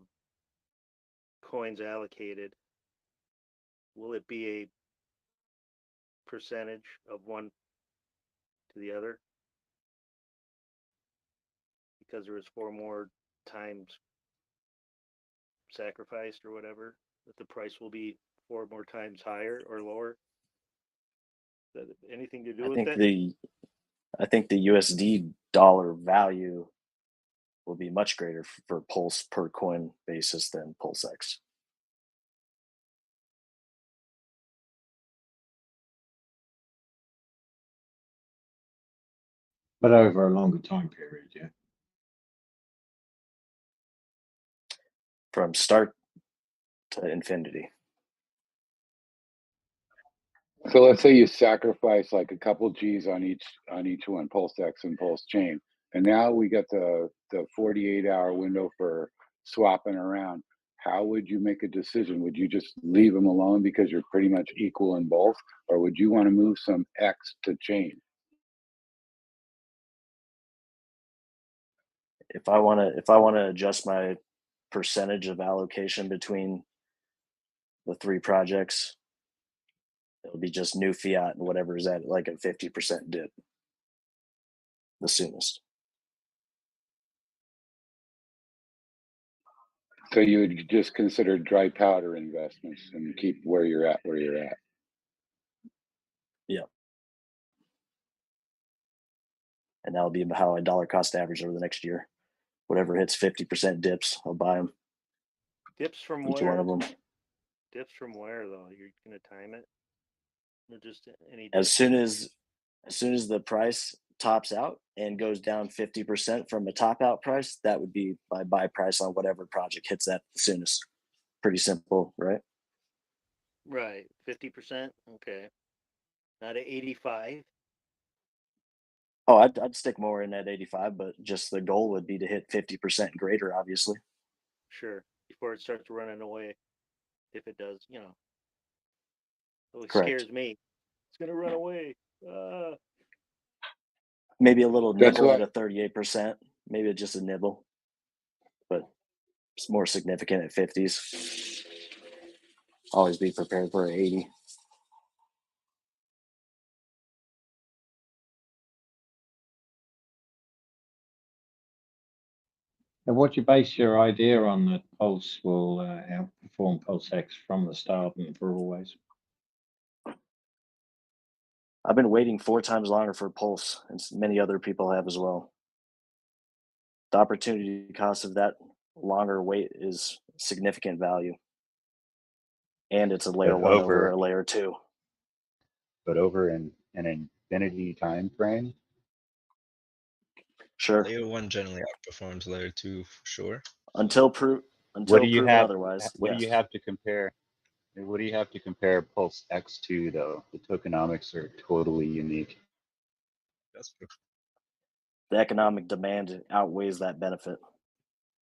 coins allocated? Will it be a percentage of one to the other? Because there was 4 more times sacrificed or whatever, that the price will be 4 more times higher or lower? Does that have anything to do I with think it? I think the USD dollar value will be much greater for Pulse per coin basis than PulseX. But over a longer time period, yeah. From start to infinity. So let's say you sacrifice like a couple G's on each one, PulseX and Pulsechain, and now we got the 48-hour window for swapping around. How would you make a decision? Would you just leave them alone because you're pretty much equal in both, or would you want to move some X to chain? If I want to adjust my percentage of allocation between the 3 projects, it'll be just new fiat and whatever is at like a 50% dip the soonest. So you would just consider dry powder investments and keep where you're at. Yeah. And that'll be how I dollar cost average over the next year. Whatever hits 50% dips, I'll buy them. Dips from Each where? one of them. Dips from where though? You're gonna time it? Or just any As dips? soon as the price tops out and goes down 50% from a top out price, that would be my buy price on whatever project hits that the soonest. Pretty simple, right? Right, 50%. Okay, not at 85. Oh, I'd stick more in at 85, but just the goal would be to hit 50% greater, obviously. Sure, before it starts running away. If it does, you know, it Correct. scares me. It's gonna run away. Maybe a little That's nibble why at a 38%. Maybe just a nibble, but it's more significant at 50s. Always be prepared for an 80. And what do you base your idea on that Pulse will outperform PulseX from the start and for always? I've been waiting 4 times longer for Pulse, and many other people have as well. The opportunity cost of that longer wait is significant value. And it's a layer But 1 over a layer 2. But over an infinity time frame? Sure. Layer 1 generally outperforms layer 2 for sure. Until proven otherwise. What yes. do you have to compare? What do you have to compare PulseX to, though? The tokenomics are totally unique. That's true. The economic demand outweighs that benefit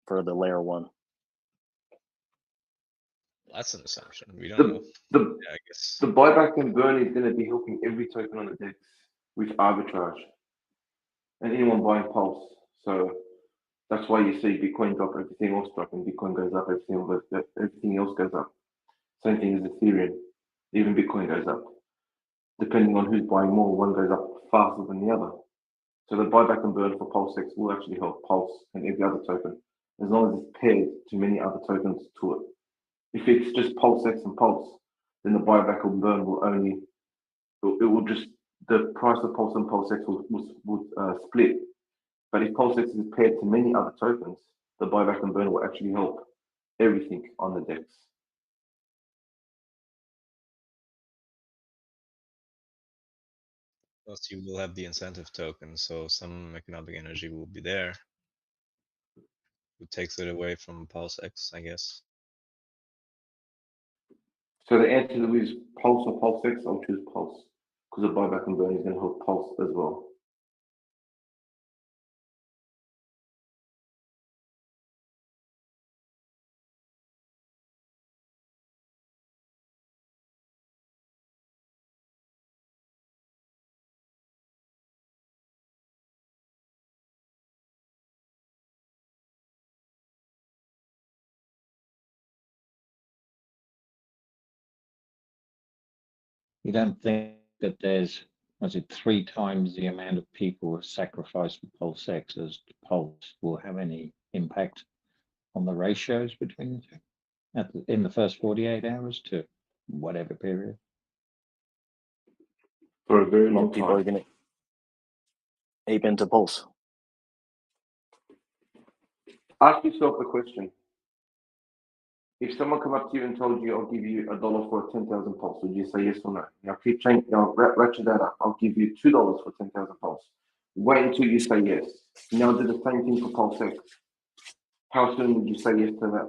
for the layer 1. That's an assumption. We don't know. Yeah, I guess. The buyback and burn is going to be helping every token on the DEX with arbitrage and anyone buying Pulse. So that's why you see Bitcoin drop, everything else drop, and Bitcoin goes up, everything else goes up. Same thing as Ethereum, even Bitcoin goes up. Depending on who's buying more, one goes up faster than the other. So the buyback and burn for PulseX will actually help Pulse and every other token, as long as it's paired to many other tokens to it. If it's just PulseX and Pulse, then the buyback and burn will only, it will just, the price of Pulse and PulseX will split. But if PulseX is paired to many other tokens, the buyback and burn will actually help everything on the DEX. Plus, you will have the incentive token, so some economic energy will be there. Who takes it away from PulseX, I guess. So the answer is Pulse or PulseX. I'll choose Pulse because the buyback and burn is going to help Pulse as well. You don't think that there's, was it 3 times the amount of people who sacrificed for PulseX as Pulse will have any impact on the ratios between the two in the first 48 hours to whatever period? For a very long People are time. going to ape into Pulse. Ask yourself the question. If someone come up to you and told you, I'll give you $1 for a 10,000 Pulse, would you say yes or no? Now keep changing, ratchet that up. I'll give you $2 for 10,000 Pulse. Wait until you say yes. Now do the same thing for PulseX. How soon would you say yes to that?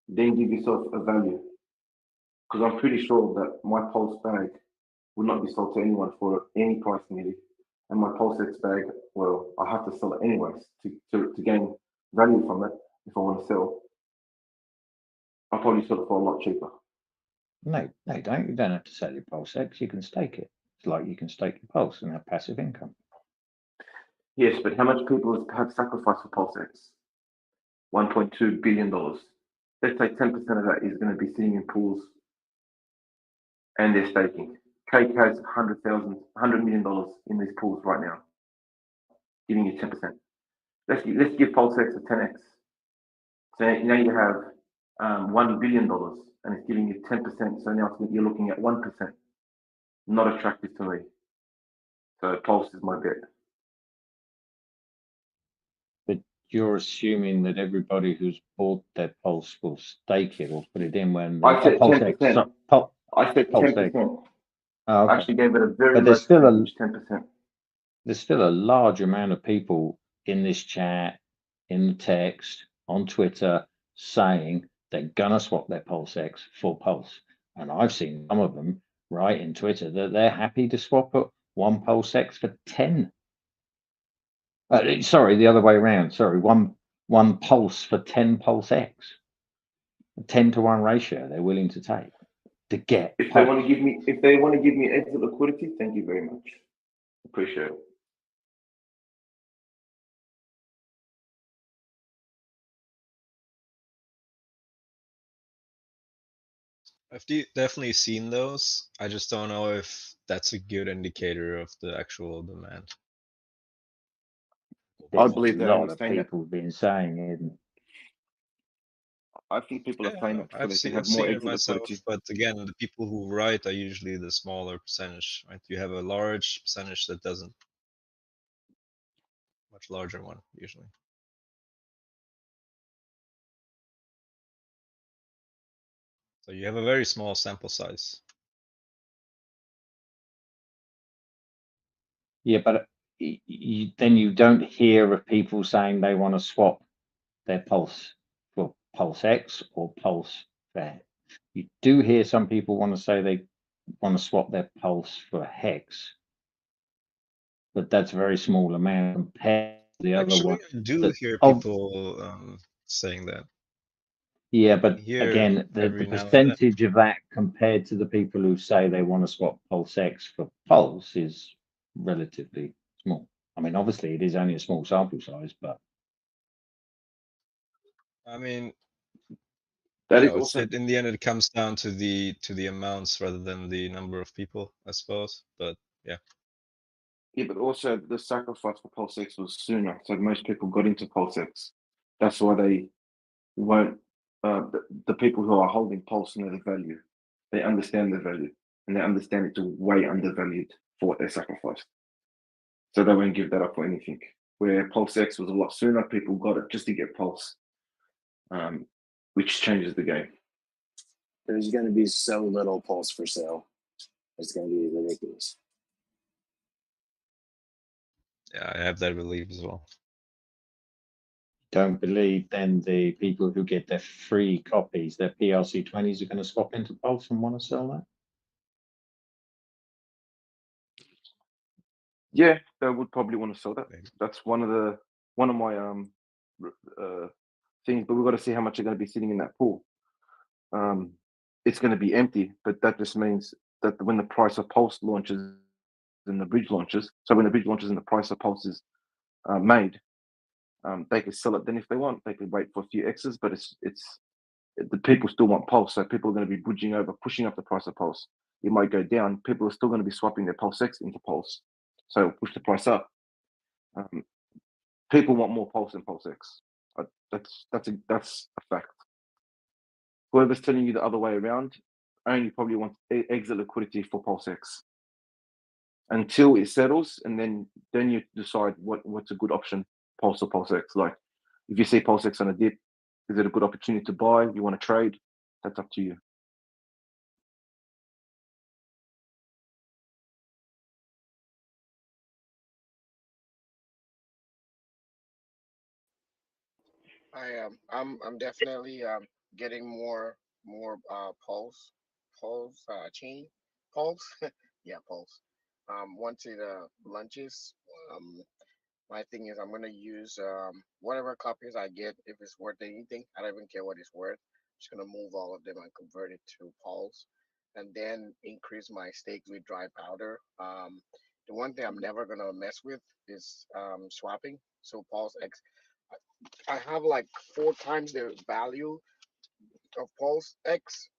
Then give yourself a value. Because I'm pretty sure that my Pulse bag would not be sold to anyone for any price nearly. And my PulseX bag, well, I have to sell it anyways to gain value from it if I want to sell. I'll probably sell it for a lot cheaper. No, you don't. You don't have to sell your PulseX. You can stake it. It's like you can stake your Pulse and have passive income. Yes, but how much people have sacrificed for PulseX? $1.2 billion. Let's say 10% of that is going to be sitting in pools and they're staking. Cake has $100 million in these pools right now, giving you 10%. Let's give PulseX a 10x. So now you have $1 billion and it's giving you 10%. So now you're looking at 1%. Not attractive to me. So Pulse is my bet. But you're assuming that everybody who's bought their Pulse will stake it or put it in when the I said 10%. I said PulseX. 10%. Oh, okay. I actually gave it a very But low percentage, 10%. There's still a large amount of people in this chat, in the text, on Twitter, saying they're gonna swap their PulseX for Pulse. And I've seen some of them write in Twitter that they're happy to swap at one PulseX for 10. Sorry, the other way around. Sorry, one Pulse for 10 PulseX. A 10-to-1 ratio they're willing to take to get If Pulse. they want to give me exit liquidity, thank you very much. Appreciate it. I've definitely seen those. I just don't know if that's a good indicator of the actual demand. I There's believe a that. lot of Saying that. people been saying it. I think people are saying that so they can I've have more seen it exit myself, liquidity. but again, the people who write are usually the smaller percentage, right? You have a large percentage that doesn't, much larger one usually. So you have a very small sample size. Yeah, but then you don't hear of people saying they want to swap their Pulse for PulseX or Pulse for. You do hear some people want to say they want to swap their Pulse for HEX, but that's a very small amount compared to the other one. I do hear Oh, people saying that. yeah, but Here again, the every now and then. percentage of that compared to the people who say they want to swap PulseX for Pulse is relatively small. I mean, obviously, it is only a small sample size, but I mean, That you is know, also in the end, it comes down to the amounts rather than the number of people, I suppose. But yeah. Yeah, but also the sacrifice for PulseX was sooner, so most people got into PulseX. That's why they won't. The people who are holding Pulse know the value. They understand the value, and they understand it's way undervalued for what they sacrificed. So they won't give that up for anything. Where PulseX was a lot sooner, people got it just to get Pulse, which changes the game. There's going to be so little Pulse for sale. It's going to be ridiculous. Yeah, I have that belief as well. don't believe then the people who get their free copies, their PRC20s, are going to swap into Pulse and want to sell that? Yeah, they would probably want to sell that. That's one of my things, but we've got to see how much are going to be sitting in that pool. It's going to be empty, but that just means that when the price of Pulse launches and the bridge launches, so when the bridge launches and the price of Pulse is made, they can sell it. Then if they want, they can wait for a few X's, but it's the people still want Pulse, so people are going to be bridging over, pushing up the price of Pulse. It might go down. People are still going to be swapping their PulseX into Pulse, so it'll push the price up. People want more Pulse than PulseX. That's a fact. Whoever's telling you the other way around only probably wants exit liquidity for PulseX until it settles, and then you decide what's a good option, Pulse or PulseX. Like if you see PulseX on a dip, is it a good opportunity to buy? You want to trade? That's up to you. I'm definitely getting more pulse chain pulse. Yeah, pulse. Once it launches, my thing is I'm gonna use whatever copies I get, if it's worth anything. I don't even care what it's worth. I'm just gonna move all of them and convert it to pulse, and then increase my stakes with dry powder. The one thing I'm never gonna mess with is swapping. So pulse X, I have like 4 times the value of Pulse X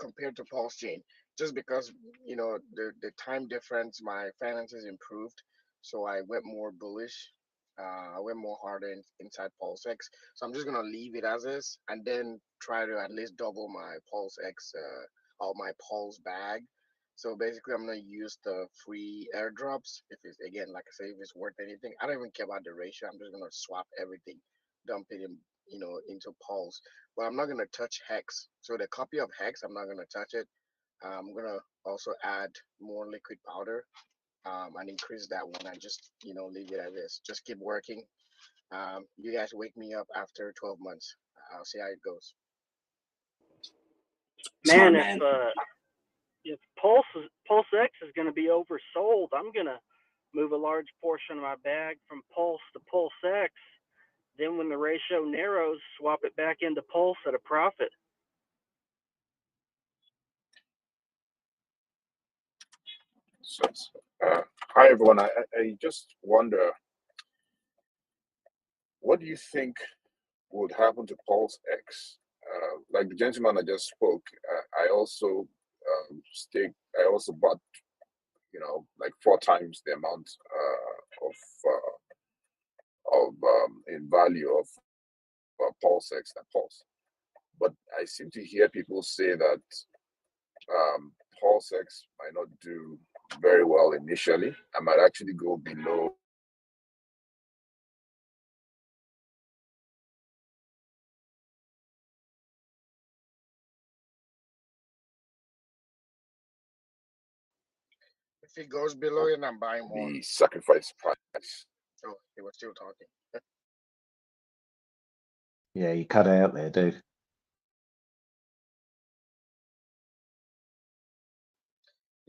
compared to Pulse Chain. just because the time difference, my finances improved, so I went more bullish. I went more harder inside PulseX. So I'm just gonna leave it as is, and then try to at least double my PulseX or my Pulse bag. So basically, I'm gonna use the free airdrops. If it's, again, like I say, if it's worth anything, I don't even care about the ratio. I'm just gonna swap everything, dump it in, into Pulse. But I'm not gonna touch Hex. So the copy of Hex, I'm not gonna touch it. I'm gonna also add more liquid powder, and increase that one, and just leave it as is. Just keep working. You guys wake me up after 12 months. I'll see how it goes. Man, if PulseX is going to be oversold, I'm going to move a large portion of my bag from Pulse to PulseX. Then when the ratio narrows, swap it back into Pulse at a profit. Hi everyone. I just wonder, what do you think would happen to PulseX? Like the gentleman I just spoke, I also I also bought, like 4 times the amount in value of PulseX than Pulse. But I seem to hear people say that PulseX might not do very well initially. I might actually go below. If it goes below it, I'm buying more. The sacrifice price. Oh, he was still talking. Yeah, you cut out there, dude.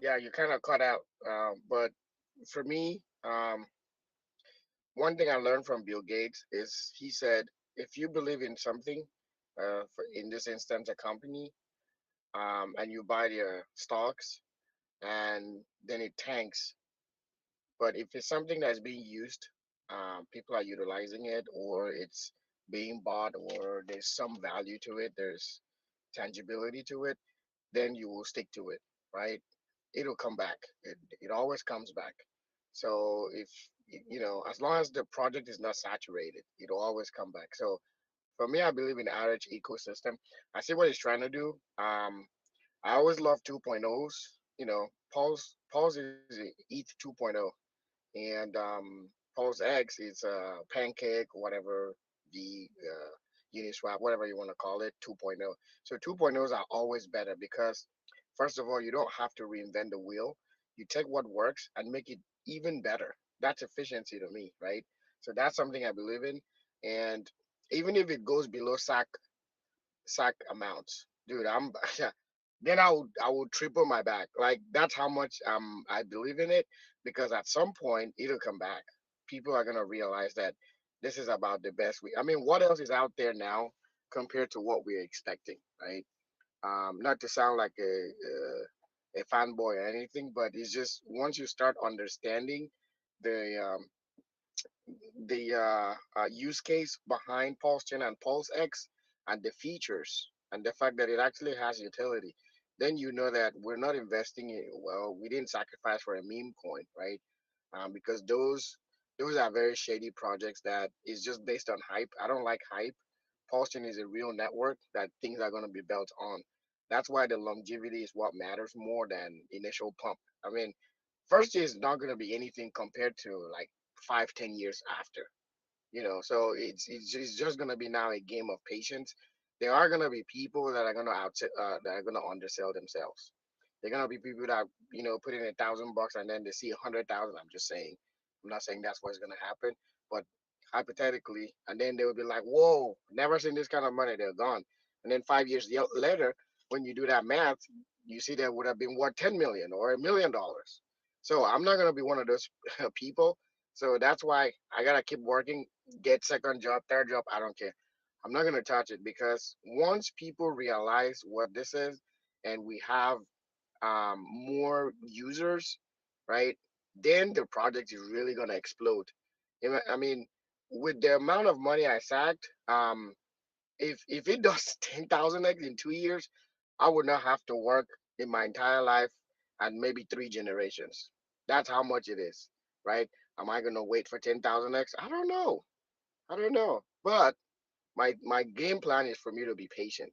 Yeah, you kind of cut out. But for me, one thing I learned from Bill Gates is he said, if you believe in something, in this instance, a company, and you buy their stocks, and then it tanks. But if it's something that's being used, people are utilizing it, or it's being bought, or there's some value to it, there's tangibility to it, then you will stick to it, right? It'll come back. It always comes back. So if as long as the project is not saturated, it'll always come back. So for me, I believe in the RH ecosystem. I see what he's trying to do. I always love 2.0s. Pulse is ETH 2.0, and Pulse X is Pancake, whatever the Uniswap, whatever you want to call it, 2.0. So 2.0s are always better because, first of all, you don't have to reinvent the wheel. You take what works and make it even better. That's efficiency to me, right? So that's something I believe in. And even if it goes below sack amounts, dude, I'm then I would triple my back. Like that's how much I believe in it, because at some point it'll come back. People are gonna realize that this is about the best I mean, what else is out there now compared to what we're expecting, right? Not to sound like a fanboy or anything, but it's just once you start understanding the use case behind Pulsechain and PulseX, and the features and the fact that it actually has utility, then you know that we're not investing in, well, we didn't sacrifice for a meme coin, right? Because those are very shady projects that is just based on hype. I don't like hype. Pulsechain is a real network that things are going to be built on. That's why the longevity is what matters more than initial pump. I mean, first year is not going to be anything compared to like 5, 10 years after. So it's just going to be now a game of patience. There are going to be people that are going to that are going to undersell themselves. They're going to be people that put in $1,000 and then they see 100,000. I'm just saying. I'm not saying that's what's going to happen, but hypothetically, and then they will be like, whoa, never seen this kind of money. They're gone. And then 5 years later, when you do that math, you see that would have been worth 10 million or $1 million. So I'm not going to be one of those people. So that's why I got to keep working, get second job, third job. I don't care. I'm not going to touch it, because once people realize what this is and we have more users, right, then the project is really going to explode. I mean, with the amount of money I sacked, if it does 10,000x in 2 years, I would not have to work in my entire life and maybe 3 generations. That's how much it is, right? Am I gonna wait for 10,000x? I don't know. I don't know. But my game plan is for me to be patient.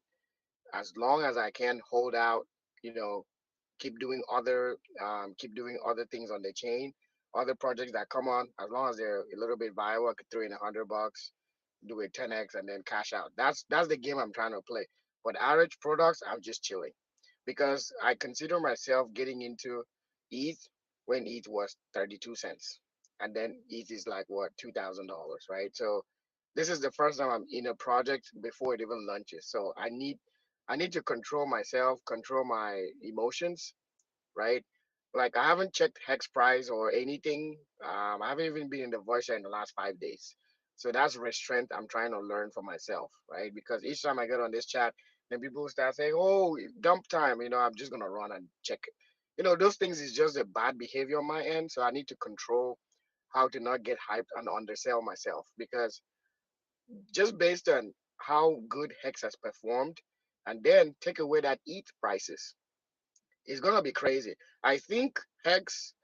As long as I can hold out, you know, keep doing other things on the chain, other projects that come on, as long as they're a little bit viable, I could throw in $100, do a 10x, and then cash out. That's the game I'm trying to play. But average products, I'm just chilling because I consider myself getting into ETH when ETH was 32 cents, and then ETH is like what $2,000, right? So this is the first time I'm in a project before it even launches. So I need to control myself, control my emotions, right? Like I haven't checked hex price or anything. I haven't even been in the voice chat in the last 5 days. So that's restraint I'm trying to learn for myself, right? Because each time I get on this chat, then people start saying, "Oh, dump time," I'm just gonna run and check it. Those things is just a bad behavior on my end. So I need to control how to not get hyped and undersell myself because just based on how good Hex has performed, and then take away that ETH prices, it's gonna be crazy. I think Hex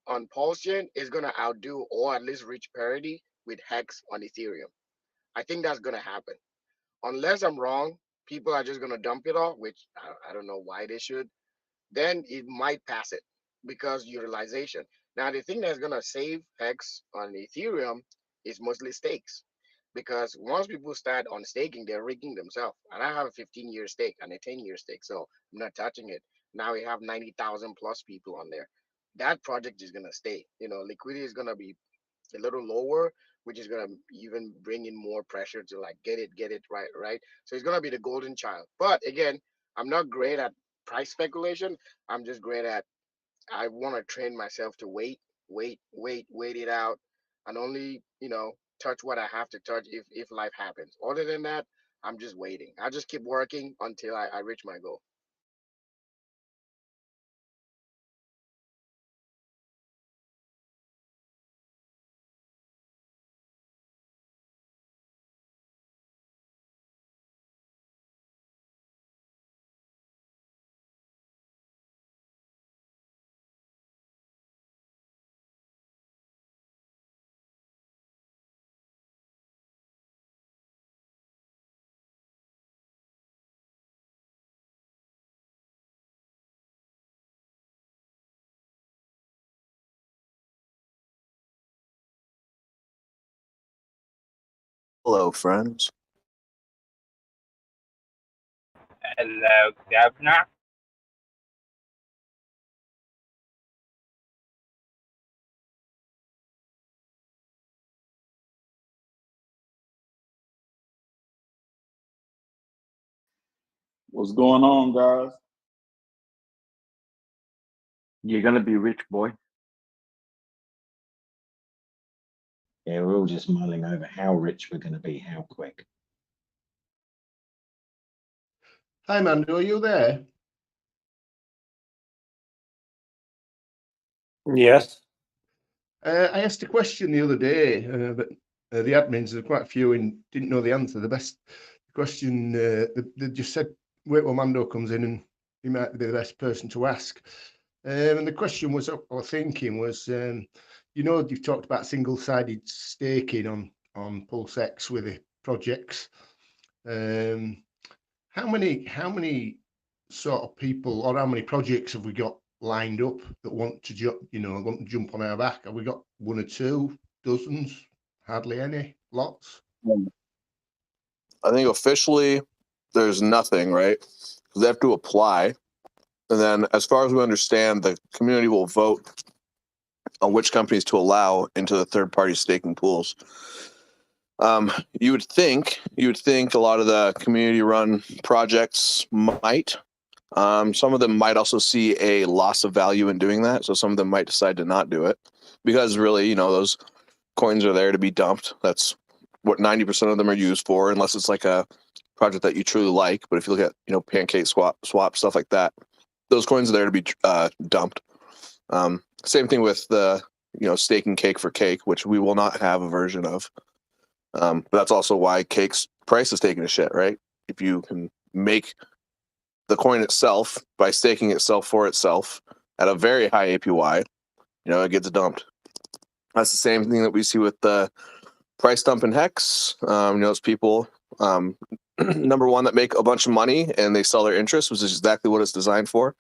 on Pulsechain is gonna outdo or at least reach parity with Hex on Ethereum. I think that's gonna happen. Unless I'm wrong, people are just gonna dump it off, which I don't know why they should. Then it might pass it because utilization. Now the thing that's gonna save Hex on Ethereum is mostly stakes. Because once people start on staking, they're rigging themselves. And I have a 15-year stake and a 10-year stake, so I'm not touching it. Now we have 90,000 plus people on there. That project is gonna stay. Liquidity is gonna be a little lower, which is gonna even bring in more pressure to like get it right, right. So it's gonna be the golden child. But again, I'm not great at price speculation. I'm just great at I want to train myself to wait it out, and only touch what I have to touch if life happens. Other than that, I'm just waiting. I just keep working until I reach my goal. Hello, friends. Hello, Governor. What's going on, guys? You're gonna be rich, boy. Yeah, we're all just mulling over how rich we're going to be, how quick. Hi, Mando, are you there? Yes. I asked a question the other day, but the admins, there are quite a few, and didn't know the answer. The best question, they just said, wait till Mando comes in and he might be the best person to ask. And the question was, or thinking was, you've talked about single-sided staking on PulseX with the projects. How many sort of people, or how many projects have we got lined up that want to jump on our back? Have we got one or two, dozens, hardly any, lots? I think officially there's nothing, right? Because they have to apply. And then as far as we understand, the community will vote on which companies to allow into the third-party staking pools. You would think a lot of the community-run projects might. Some of them might also see a loss of value in doing that. So some of them might decide to not do it because really, those coins are there to be dumped. That's what 90% of them are used for, unless it's like a project that you truly like. But if you look at, Pancake swap, stuff like that, those coins are there to be dumped. Same thing with the, staking Cake for Cake, which we will not have a version of. But that's also why Cake's price is taking a shit, right? If you can make the coin itself by staking itself for itself at a very high APY, it gets dumped. That's the same thing that we see with the price dump in Hex. It's people, number one, that make a bunch of money and they sell their interest, which is exactly what it's designed for.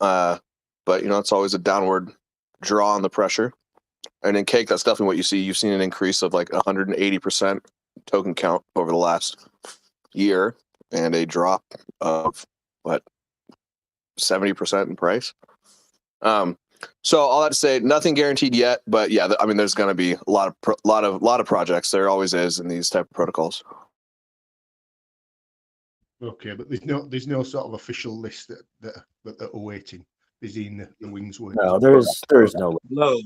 But it's always a downward draw on the pressure. And in Cake, that's definitely what you see. You've seen an increase of like 180% token count over the last year, and a drop of 70% in price. So all that to say, nothing guaranteed yet, but yeah, there's going to be a lot of projects. There always is in these type of protocols. Okay, but there's no sort of official list that are waiting. Is in the wings waiting? No, there's no. Hello.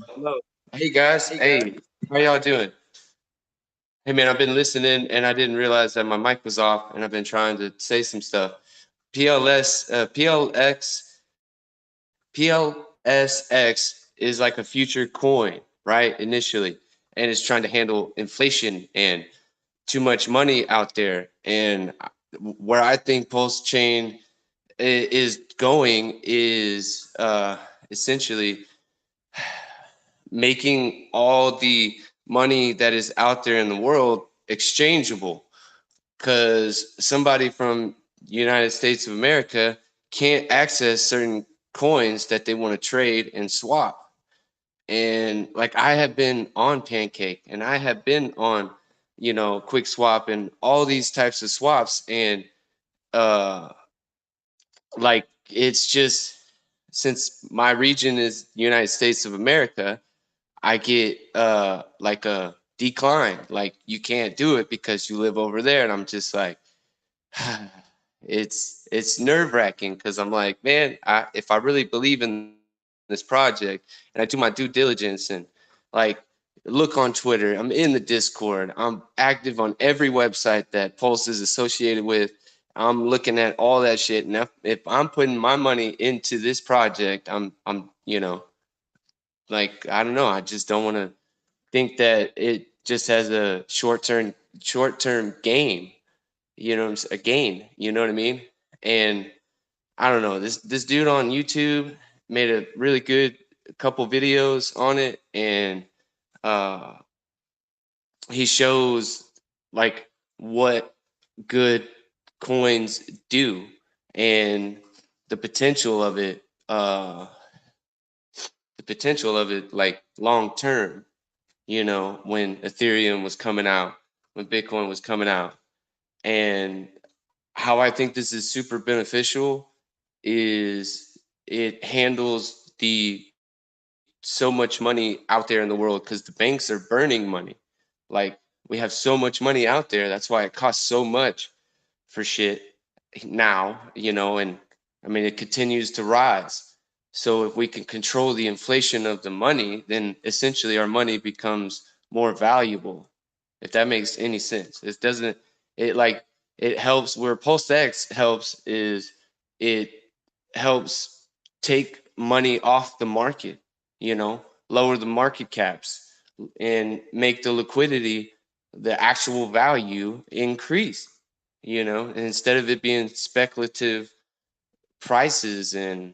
Hey guys. Hey, how y'all doing? Hey man, I've been listening and I didn't realize that my mic was off, and I've been trying to say some stuff. PLSX is like a future coin, right? Initially, and it's trying to handle inflation and too much money out there. And where I think Pulsechain is going is essentially making all the money that is out there in the world exchangeable, because somebody from the United States of America can't access certain coins that they want to trade and swap. And like, I have been on Pancake and I have been on, Quick Swap and all these types of swaps. And like, it's just, since my region is United States of America, I get like a decline, like you can't do it because you live over there. And I'm just like, it's nerve-wracking, because I'm like, man, if I really believe in this project and I do my due diligence and like look on Twitter, I'm in the Discord, I'm active on every website that Pulse is associated with, I'm looking at all that shit, and if I'm putting my money into this project, I'm like, I don't know, I just don't want to think that it just has a short-term gain, a gain, you know what I mean? And I don't know, this dude on YouTube made a really good couple videos on it, and he shows like what good coins do and the potential of it like long term, when Ethereum was coming out, when Bitcoin was coming out. And how I think this is super beneficial is it handles the so much money out there in the world, because the banks are burning money. Like, we have so much money out there, that's why it costs so much for shit now, and it continues to rise. So if we can control the inflation of the money, then essentially our money becomes more valuable, if that makes any sense. It helps. Where PulseX helps is it helps take money off the market, lower the market caps and make the liquidity, the actual value, increase, and instead of it being speculative prices. And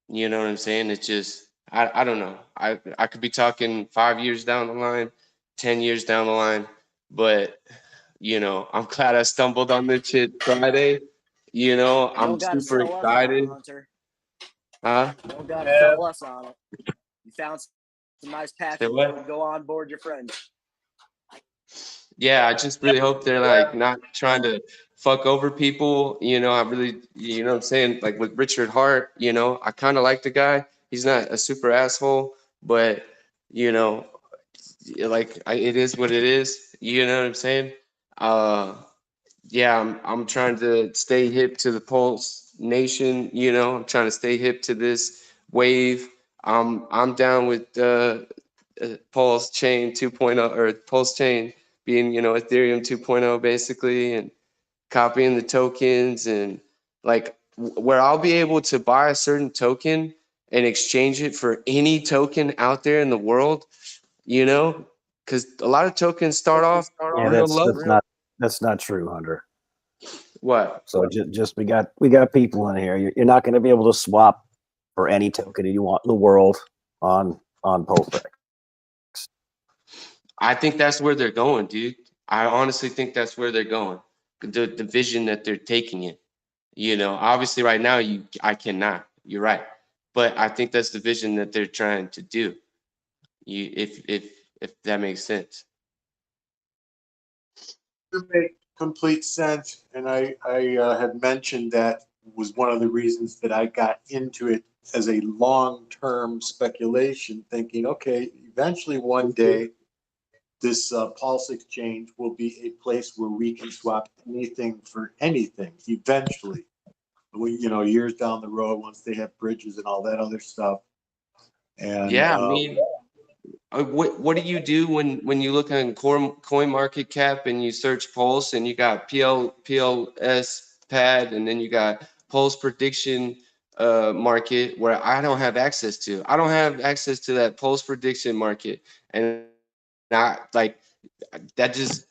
you know what I'm saying? It's just, I don't know. I could be talking 5 years down the line, 10 years down the line, but I'm glad I stumbled on this shit Friday. I'm super excited. Huh? You don't gotta tell us on it. You found some nice Say patches what? to go on board your friends. Yeah, I just really hope they're like not trying to fuck over people. I really, what I'm saying? Like with Richard Hart, I kind of like the guy. He's not a super asshole, but it is what it is. You know what I'm saying? Yeah, I'm trying to stay hip to the Pulse Nation. I'm trying to stay hip to this wave. I'm down with Pulsechain 2.0, or Pulsechain being Ethereum 2.0 basically, and copying the tokens, and like where I'll be able to buy a certain token and exchange it for any token out there in the world. Because a lot of tokens start off Yeah, real low. that's not true, Hunter. What? So just we got people in here. You're not going to be able to swap for any token you want in the world on PulseX. I think that's where they're going, dude. I honestly think that's where they're going. The vision that they're taking it. You know, obviously right now I cannot. You're right. But I think that's the vision that they're trying to do. If that makes sense. It makes complete sense. And I had mentioned that was one of the reasons that I got into it as a long-term speculation, thinking, okay, eventually one day this Pulse exchange will be a place where we can swap anything for anything eventually. Years down the road, once they have bridges and all that other stuff. And yeah, I mean, what do you do when you look on coin market cap and you search Pulse and you got PLS pad and then you got Pulse prediction market where I don't have access to. I don't have access to that Pulse prediction market, and not like that. Just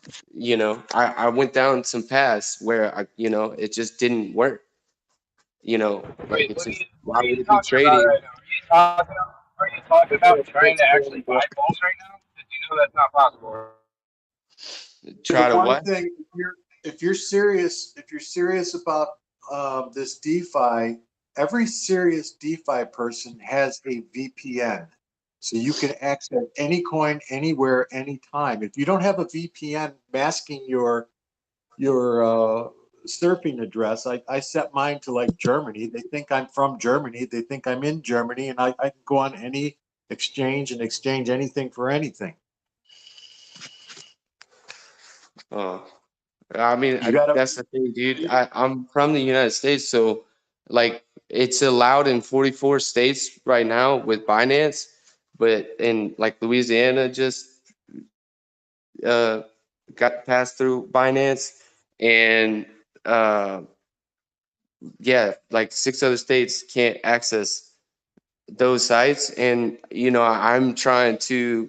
I went down some paths where it just didn't work. Like it's just why would it be trading? Are you talking about trying to actually buy Pulse right now? Because you know that's not possible. Try to one what? thing, if you're serious about this DeFi, every serious DeFi person has a VPN, so you can access any coin anywhere, anytime. If you don't have a VPN masking your surfing address, I set mine to like Germany. They think I'm from Germany. They think I'm in Germany, and I can go on any exchange and exchange anything for anything. Oh, I mean, that's the thing, dude. I'm from the United States, so like it's allowed in 44 states right now with Binance, but in like Louisiana just got passed through Binance, and yeah, like 6 other states can't access those sites. And I'm trying to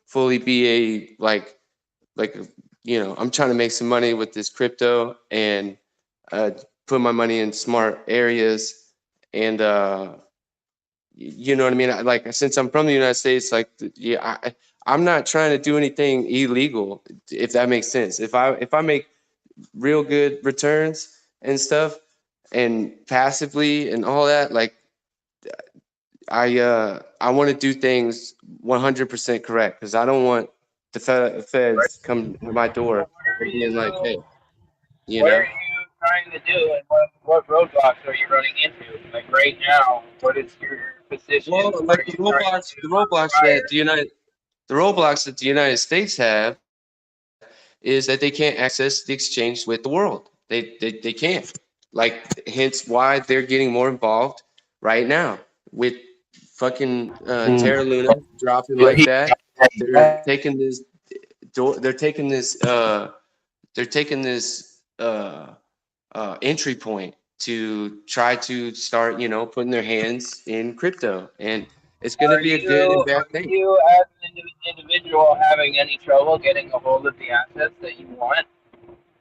fully be I'm trying to make some money with this crypto and put my money in smart areas. And you know what I mean? Like, since I'm from the United States, like, yeah, I'm not trying to do anything illegal, if that makes sense. If I make real good returns and stuff and passively and all that, like, I want to do things 100% correct, because I don't want the feds come to my door and being like, hey, What are you trying to do, and what roadblocks are you running into? Like right now, what is your position? Well, like the roadblocks that the United States have is that they can't access the exchange with the world. They can't. Like, hence why they're getting more involved right now with fucking Terra Luna dropping like that. They're taking this. They're taking this. They're taking this entry point to try to start, putting their hands in crypto, and it's going to be a good and bad thing. Are you, as an individual, having any trouble getting a hold of the assets that you want?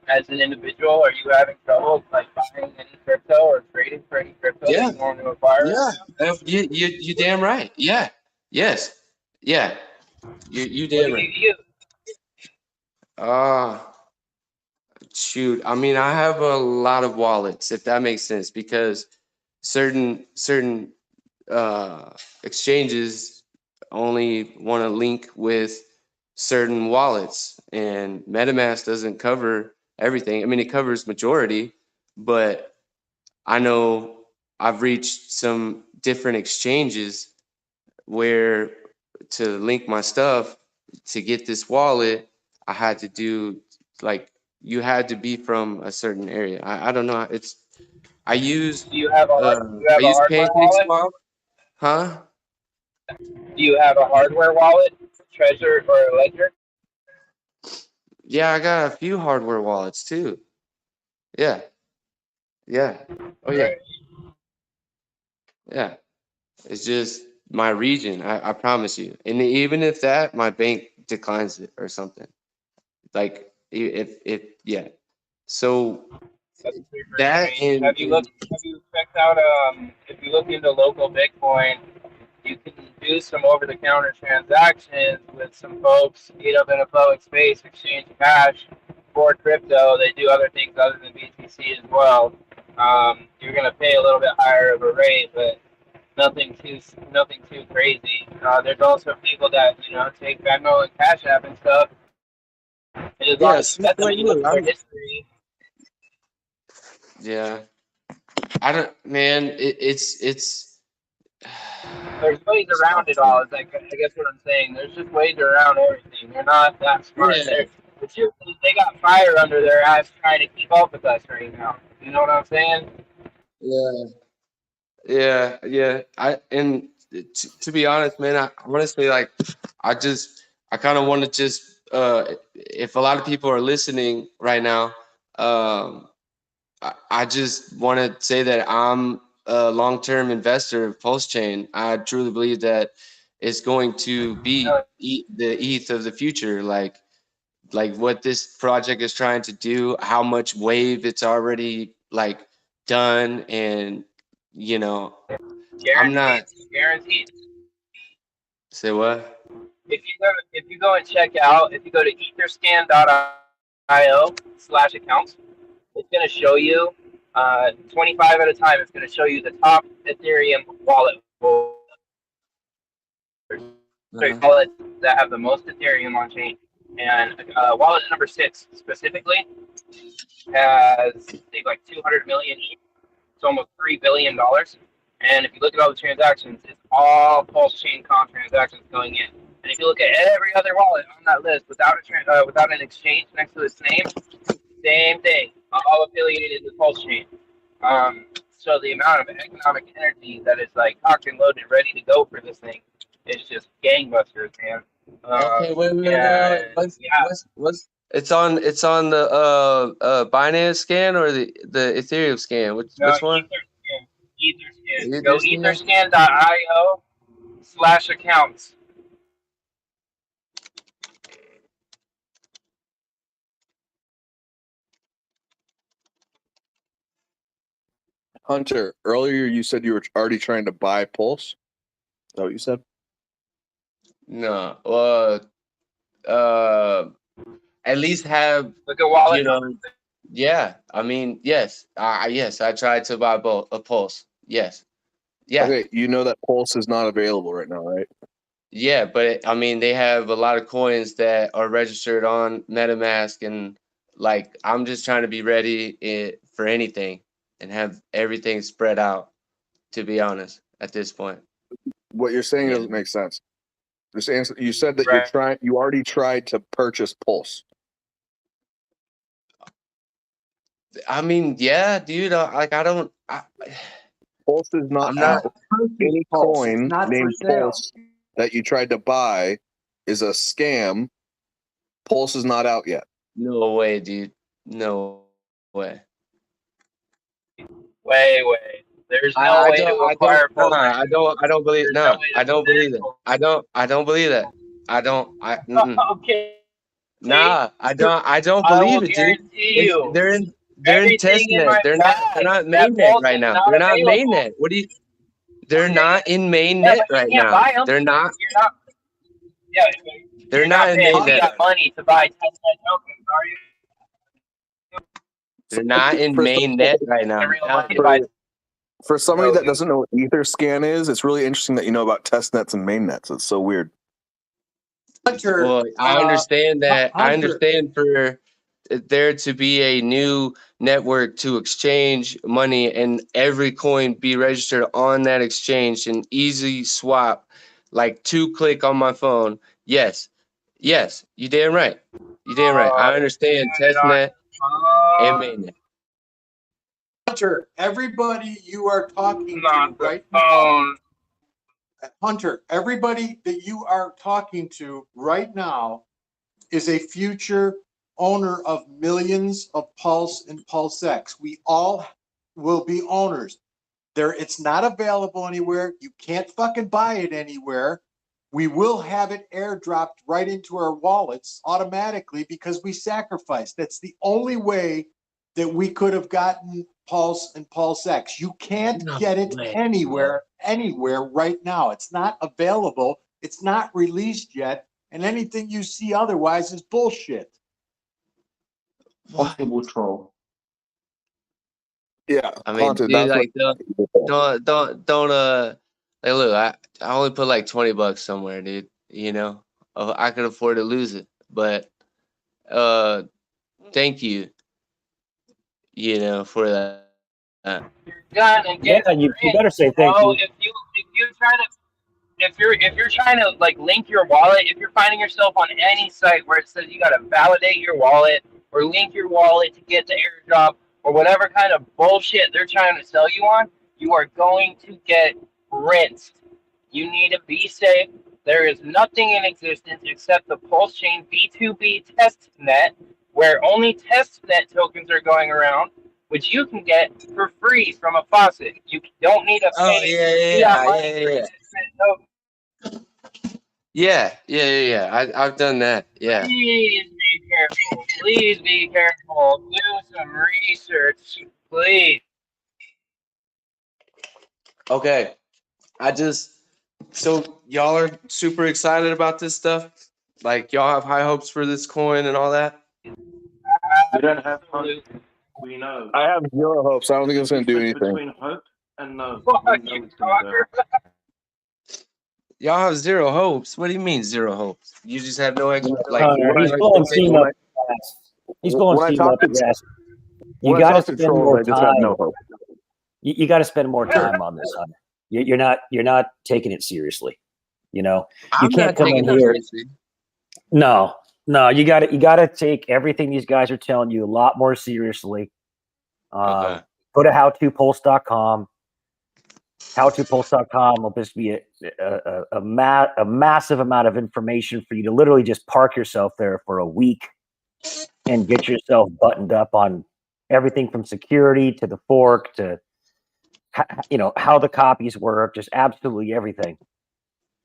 As an individual, are you having trouble like buying any crypto or trading for any crypto that you want to acquire? Yeah, you damn right. Yeah, yes, yeah, you damn right. Shoot, I mean, I have a lot of wallets, if that makes sense, because certain exchanges only want to link with certain wallets, and MetaMask doesn't cover everything. I mean, it covers majority, but I know I've reached some different exchanges where to link my stuff to get this wallet, I had to do, like, you had to be from a certain area. I don't know. I use Do you have a hardware PancakeSwap. wallet? Huh? Do you have a hardware wallet, Treasure or Ledger? Yeah, I got a few hardware wallets too. Yeah. Oh yeah. Yeah. It's just my region. I promise you. And even if that, my bank declines it or something. Like, if yeah. So that Have you checked out if you look into local Bitcoin, you can do some over-the-counter transactions with some folks meet up in a public space, exchange cash for crypto. They do other things other than BTC as well. You're gonna pay a little bit higher of a rate, but nothing too crazy. There's also people that take Venmo and Cash App and stuff. And as long as you let them and you look at their history, Yeah, I don't, man. It's there's ways around it all. Is like I guess what I'm saying. There's just ways around everything. They're not that smart. Yeah. They got fire under their ass trying to keep up with us right now. You know what I'm saying? yeah. To be honest, man, I honestly like. I kind of want to just if a lot of people are listening right now, I just want to say that I'm a long-term investor of Pulsechain. I truly believe that it's going to be the ETH of the future. Like what this project is trying to do, how much wave it's already like done, and I'm not. Guaranteed. Say what? If you go and check out, if you go to etherscan.io/accounts, it's going to show you 25 at a time. It's going to show you the top Ethereum wallet holders. Wallets that have the most Ethereum on chain, and wallet number 6 specifically has I think like 200 million each. It's almost $3 billion. And if you look at all the transactions, it's all Pulsechain transactions going in. And if you look at every other wallet on that list without an exchange next to its name, same thing, all affiliated with Pulsechain. So the amount of economic energy that is like cocked and loaded, ready to go for this thing, is just gangbusters, man. Okay, wait. What's it's on the Binance scan or the Ethereum scan? Which one? Etherscan. Go etherscan.io/accounts. Hunter, earlier you said you were already trying to buy Pulse. Is that what you said? No. At least have look at wallet. Yeah. I mean, yes. Yes. I tried to buy a Pulse. Yes. Yeah. Okay. You know that Pulse is not available right now, right? Yeah, but I mean, they have a lot of coins that are registered on MetaMask, and like I'm just trying to be ready for anything and have everything spread out. To be honest, at this point, what you're saying doesn't make sense. You're saying, you said that you already tried to purchase Pulse. I mean, yeah, dude. Pulse is not out. Any coin named Pulse that you tried to buy is a scam. Pulse is not out yet. No way, dude. No way. Way. There's no way to acquire Pulse. I don't believe. No, I don't believe it. I don't believe that. Okay. Nah, I don't believe it, dude. They're in testnet. They're not mainnet right now. They're not mainnet. What do you? They're not in mainnet right now. They're not. Yeah, they're not in mainnet. You got money to buy testnet tokens, are you? They're not in mainnet right now. For somebody that doesn't know what Etherscan is, it's really interesting that you know about testnets and mainnets. It's so weird. Hunter, well, I understand that. I understand for there to be a new network to exchange money and every coin be registered on that exchange and easy swap, like 2-click on my phone. Yes, you damn right. You damn right. I understand testnet and mainnet. Hunter, everybody you are talking to right now, Hunter, everybody that you are talking to right now is a future owner of millions of Pulse and PulseX. We all will be owners. It's not available anywhere. You can't fucking buy it anywhere. We will have it airdropped right into our wallets automatically because we sacrificed. That's the only way that we could have gotten Pulse and PulseX. You can't get it anywhere right now. It's not available. It's not released yet. And anything you see otherwise is bullshit. Possible troll. Yeah, I mean, Haunted, dude, that's like what. don't like look, I only put like $20 somewhere, dude. You know, I could afford to lose it, but thank you, you know, for that. Gonna Yeah, get you rich, better say thank bro. you. If you're trying to like link your wallet, if you're finding yourself on any site where it says you gotta validate your wallet or link your wallet to get the airdrop or whatever kind of bullshit they're trying to sell you on, you are going to get rinsed. You need to be safe. There is nothing in existence except the Pulsechain B2B testnet, where only testnet tokens are going around, which you can get for free from a faucet. You don't need to Oh pay yeah, fiat money for testnet tokens. yeah. I've done that. Yeah. Please be careful. Please be careful. Do some research, please. Okay. So y'all are super excited about this stuff? Like y'all have high hopes for this coin and all that? We don't have hope. We know. I have zero hopes. I don't think it's going to do Difference anything. between hope and no. Fuck We know you, it's going to do. Y'all have zero hopes. What do you mean zero hopes? You just have no like Hunter, he's no blowing steam expectation. up your ass. He's blowing When I steam talk up to your ass. You when I got to talk to spend trolls, more I just have no time. hope. You got to spend more time on this, Hunter. You're not taking it seriously. You know, you I'm can't not come taking in it here. seriously. No, you got to take everything these guys are telling you a lot more seriously. Okay. Go to howtopulse.com. Howtopulse.com will just be a massive amount of information for you to literally just park yourself there for a week and get yourself buttoned up on everything from security to the fork to how the copies work, just absolutely everything.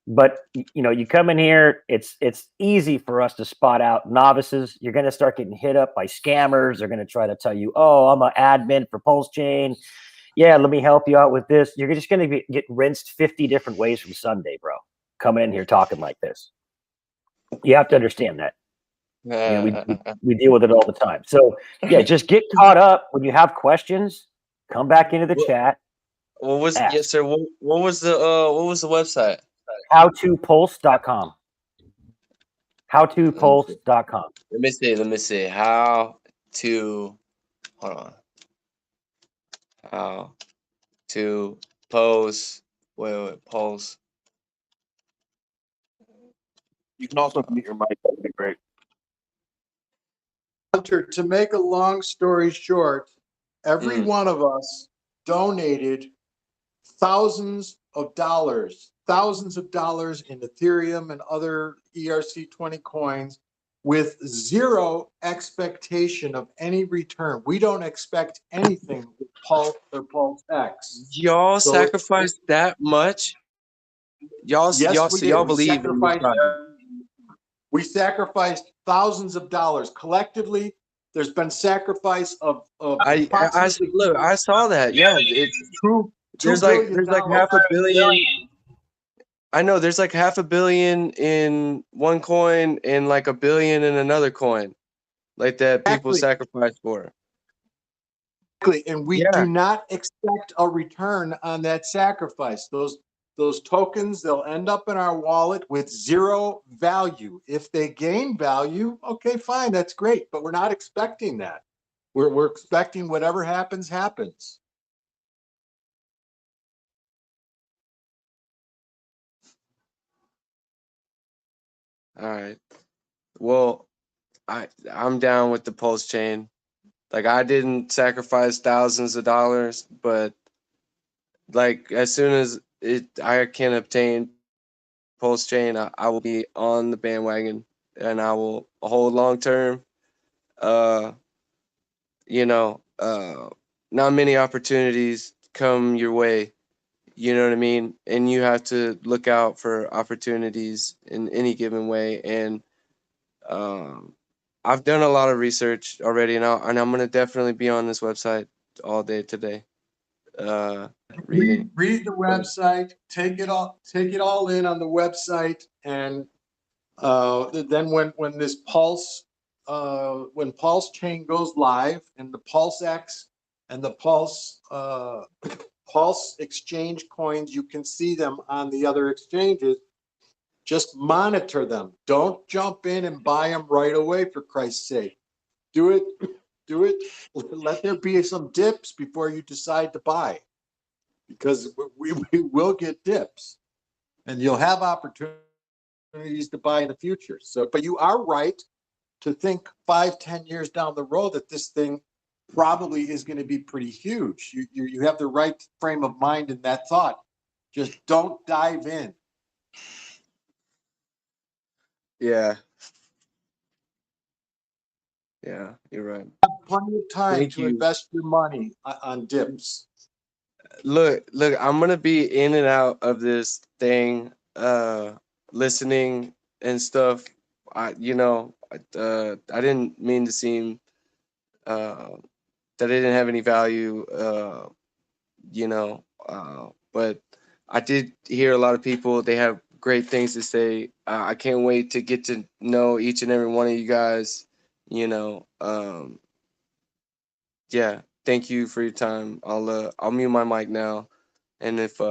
But you come in here, it's easy for us to spot out novices. You're going to start getting hit up by scammers. They're going to try to tell you, "Oh, I'm an admin for Pulsechain. Yeah, let me help you out with this." You're just going to get rinsed 50 different ways from Sunday, bro. Coming in here talking like this, you have to understand that. We deal with it all the time. So yeah, just get caught up. When you have questions, come back into the chat. What was ask. yes, sir? What was the website? Howtopulse.com. Howtopulse.com. Let me see. How to hold on. How to pose. Wait, pulse. You can also mute your mic. That'd be great. Hunter, to make a long story short, every one of us donated thousands of dollars in Ethereum and other ERC20 coins with zero expectation of any return. We don't expect anything with Pulse or PulseX. Y'all sacrificed that much? Y'all believe in this project? We sacrificed thousands of dollars collectively. There's been sacrifice of I saw that. Yeah, it's true. There's like half a billion. I know there's like $500 million in one coin and like $1 billion in another coin, like that people sacrifice for. Exactly, and we do not expect a return on that sacrifice. Those tokens, they'll end up in our wallet with zero value. If they gain value, okay, fine, that's great. But we're not expecting that. We're expecting whatever happens, happens. All right. Well, I'm down with the Pulsechain. Like I didn't sacrifice thousands of dollars, but like as soon as I can obtain Pulsechain, I will be on the bandwagon and I will hold long term. Not many opportunities come your way. You know what I mean? And you have to look out for opportunities in any given way. And I've done a lot of research already, and I'm gonna definitely be on this website all day today. Reading. Read the website, take it all in on the website, and then when this when Pulsechain goes live and the PulseX and the Pulse exchange coins, you can see them on the other exchanges. Just monitor them. Don't jump in and buy them right away, for Christ's sake. Do it. Let there be some dips before you decide to buy, because we will get dips, and you'll have opportunities to buy in the future. So, but you are right to think 5-10 years down the road that this thing probably is going to be pretty huge. You have the right frame of mind in that thought. Just don't dive in. Yeah, you're right. Plenty of time Thank to you. invest your money on dips. Look, I'm gonna be in and out of this thing, listening and stuff. I didn't mean to seem that I didn't have any value, but I did hear a lot of people. They have great things to say. I can't wait to get to know each and every one of you guys. Yeah, thank you for your time. I'll mute my mic now, and if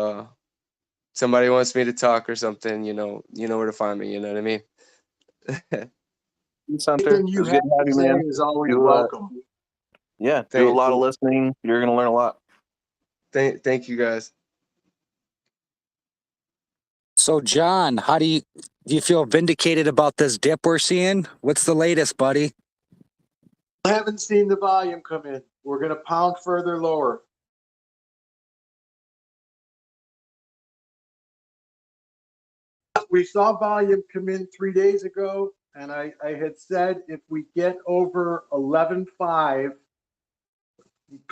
somebody wants me to talk or something, you know where to find me. You know what I mean? Thanks, Hunter. Anything It you was have good to have to you, say man. is always You, welcome. Yeah, do a Thank lot of you. listening. You're gonna learn a lot. Thank you guys. So, John, do you feel vindicated about this dip we're seeing? What's the latest, buddy? I haven't seen the volume come in. We're going to pound further lower. We saw volume come in 3 days ago, and I had said if we get over 11.5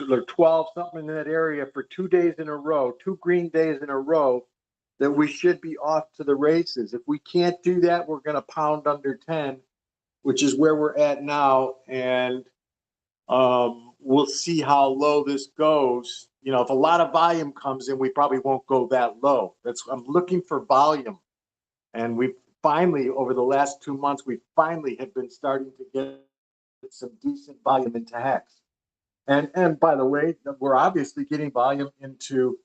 or 12, something in that area for 2 days in a row, 2 green days in a row, that we should be off to the races. If we can't do that, we're going to pound under 10, which is where we're at now, and we'll see how low this goes. If a lot of volume comes in, we probably won't go that low. I'm looking for volume. And we finally, over the last 2 months, we finally have been starting to get some decent volume into HEX. And by the way, we're obviously getting volume into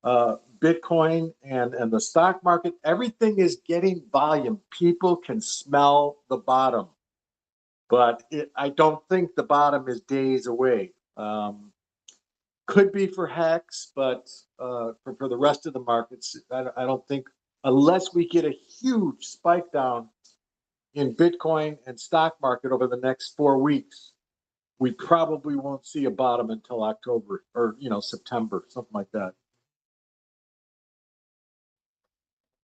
Bitcoin and the stock market. Everything is getting volume. People can smell the bottom. But I don't think the bottom is days away. Could be for HEX, but for the rest of the markets, I don't think, unless we get a huge spike down in Bitcoin and stock market over the next 4 weeks, we probably won't see a bottom until October or September, something like that.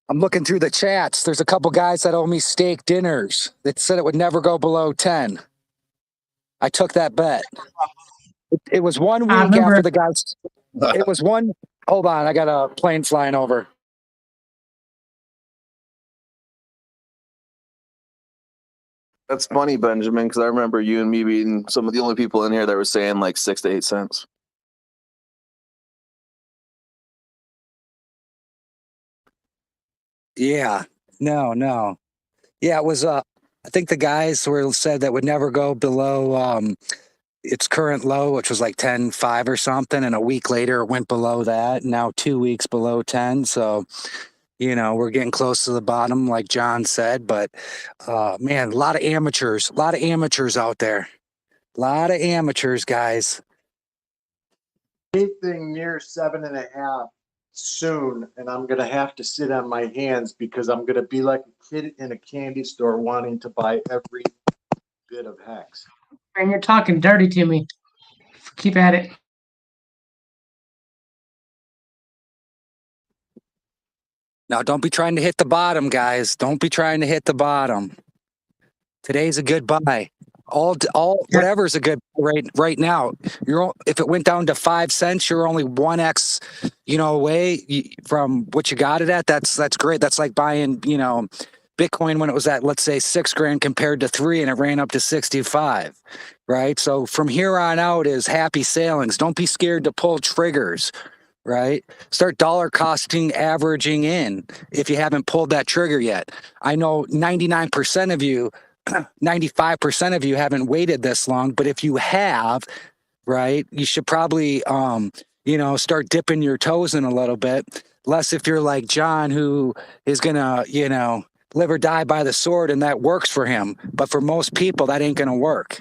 I'm looking through the chats. There's a couple guys that owe me steak dinners that said it would never go below 10. I took that bet. It was 1 week after the guys. It was one. Hold on, I got a plane flying over. That's funny, Benjamin, because I remember you and me being some of the only people in here that were saying like 6 to 8 cents. Yeah. No. Yeah, it was I think the guys said that would never go below its current low, which was like 10.5 or something, and a week later it went below that. Now 2 weeks below 10. So, we're getting close to the bottom, like John said. But man, a lot of amateurs out there. A lot of amateurs, guys. Anything near 7.5 soon, and I'm going to have to sit on my hands because I'm going to be like a kid in a candy store wanting to buy every bit of HEX. And you're talking dirty to me. Keep at it. Now, don't be trying to hit the bottom, guys. Don't be trying to hit the bottom. Today's a good buy. Whatever's a good right now. If it went down to 5 cents, you're only 1x, away from what you got it at. That's great. That's like buying, Bitcoin when it was at, let's say, 6 grand compared to 3, and it ran up to 65, right? So from here on out is happy sailings. Don't be scared to pull triggers, right? Start dollar costing averaging in if you haven't pulled that trigger yet. I know 99% of you, 95% of you haven't waited this long, but if you have, right, you should probably, start dipping your toes in a little bit. Less if you're like John, who is going to, live or die by the sword, and that works for him. But for most people, that ain't going to work.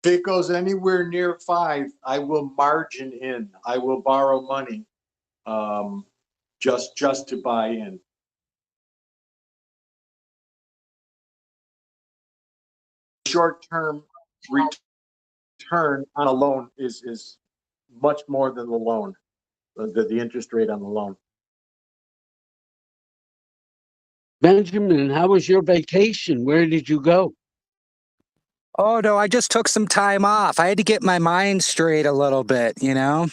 If it goes anywhere near 5, I will margin in. I will borrow money, just to buy in. Short-term return on a loan is much more than the loan, the interest rate on the loan. Benjamin, how was your vacation? Where did you go? Oh, no, I just took some time off. I had to get my mind straight a little bit, Yeah,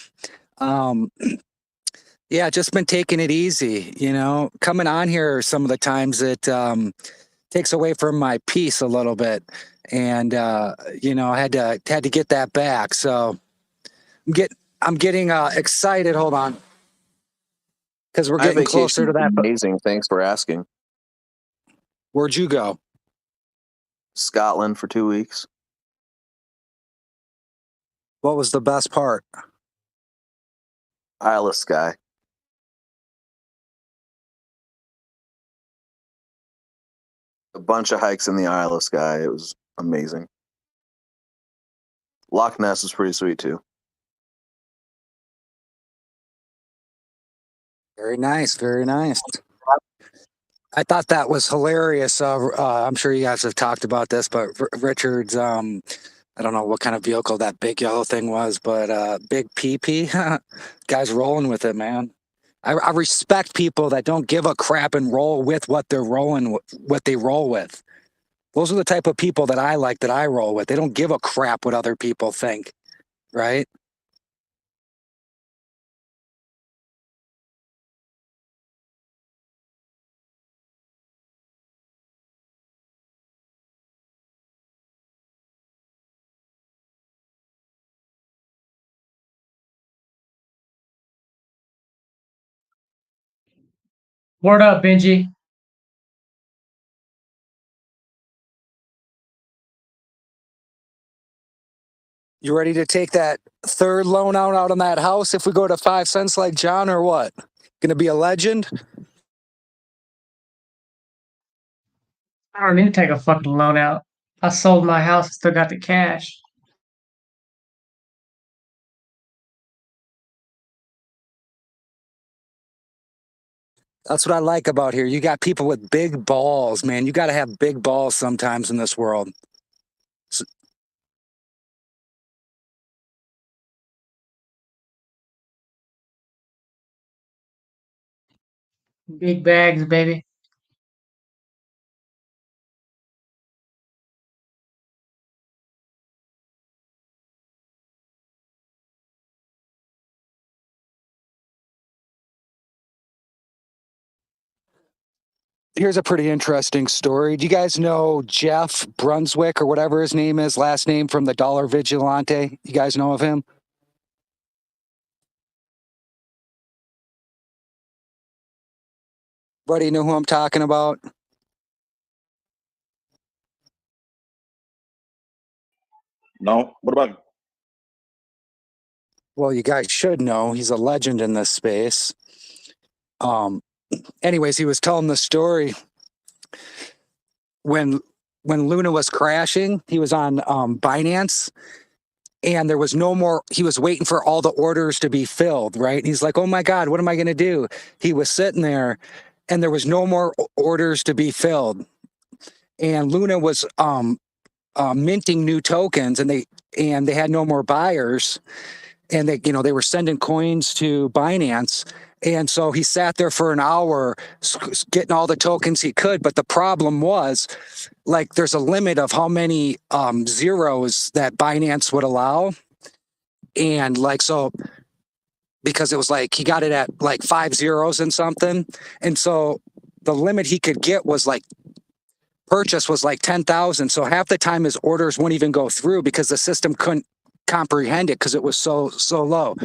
just been taking it easy, Coming on here some of the times it takes away from my peace a little bit. And I had to get that back. So I'm getting excited. Hold on. Because we're My getting vacation closer to was that. amazing. Thanks for asking. Where'd you go? Scotland for 2 weeks. What was the best part? Isle of Skye. A bunch of hikes in the Isle of Skye. It was amazing. Loch Ness was pretty sweet too. Very nice. Very nice. I thought that was hilarious. I'm sure you guys have talked about this, but Richard's, I don't know what kind of vehicle that big yellow thing was, but big PP. Guy's rolling with it, man. I respect people that don't give a crap and roll with what they're rolling, what they roll with. Those are the type of people that I like, that I roll with. They don't give a crap what other people think, right? Word up, Benji. You ready to take that third loan out on that house if we go to 5 cents like John, or what? Gonna be a legend? I don't need to take a fucking loan out. I sold my house, still got the cash. That's what I like about here. You got people with big balls, man. You got to have big balls sometimes in this world. Big bags, baby. Here's a pretty interesting story. Do you guys know Jeff Brunswick, or whatever his name is, last name, from the Dollar Vigilante? You guys know of him? Buddy, know who I'm talking about? No. What about him? Well, you guys should know. He's a legend in this space. Anyways, he was telling the story when Luna was crashing. He was on Binance, and there was no more. He was waiting for all the orders to be filled, right? And he's like, "Oh my God, what am I going to do?" He was sitting there, and there was no more orders to be filled. And Luna was minting new tokens, and they had no more buyers, and they were sending coins to Binance. And so he sat there for an hour getting all the tokens he could. But the problem was, like, there's a limit of how many zeros that Binance would allow. And so, because it was like he got it at like 5 zeros and something. And so the limit he could get was like purchase was like 10,000. So half the time his orders wouldn't even go through because the system couldn't comprehend it because it was so low.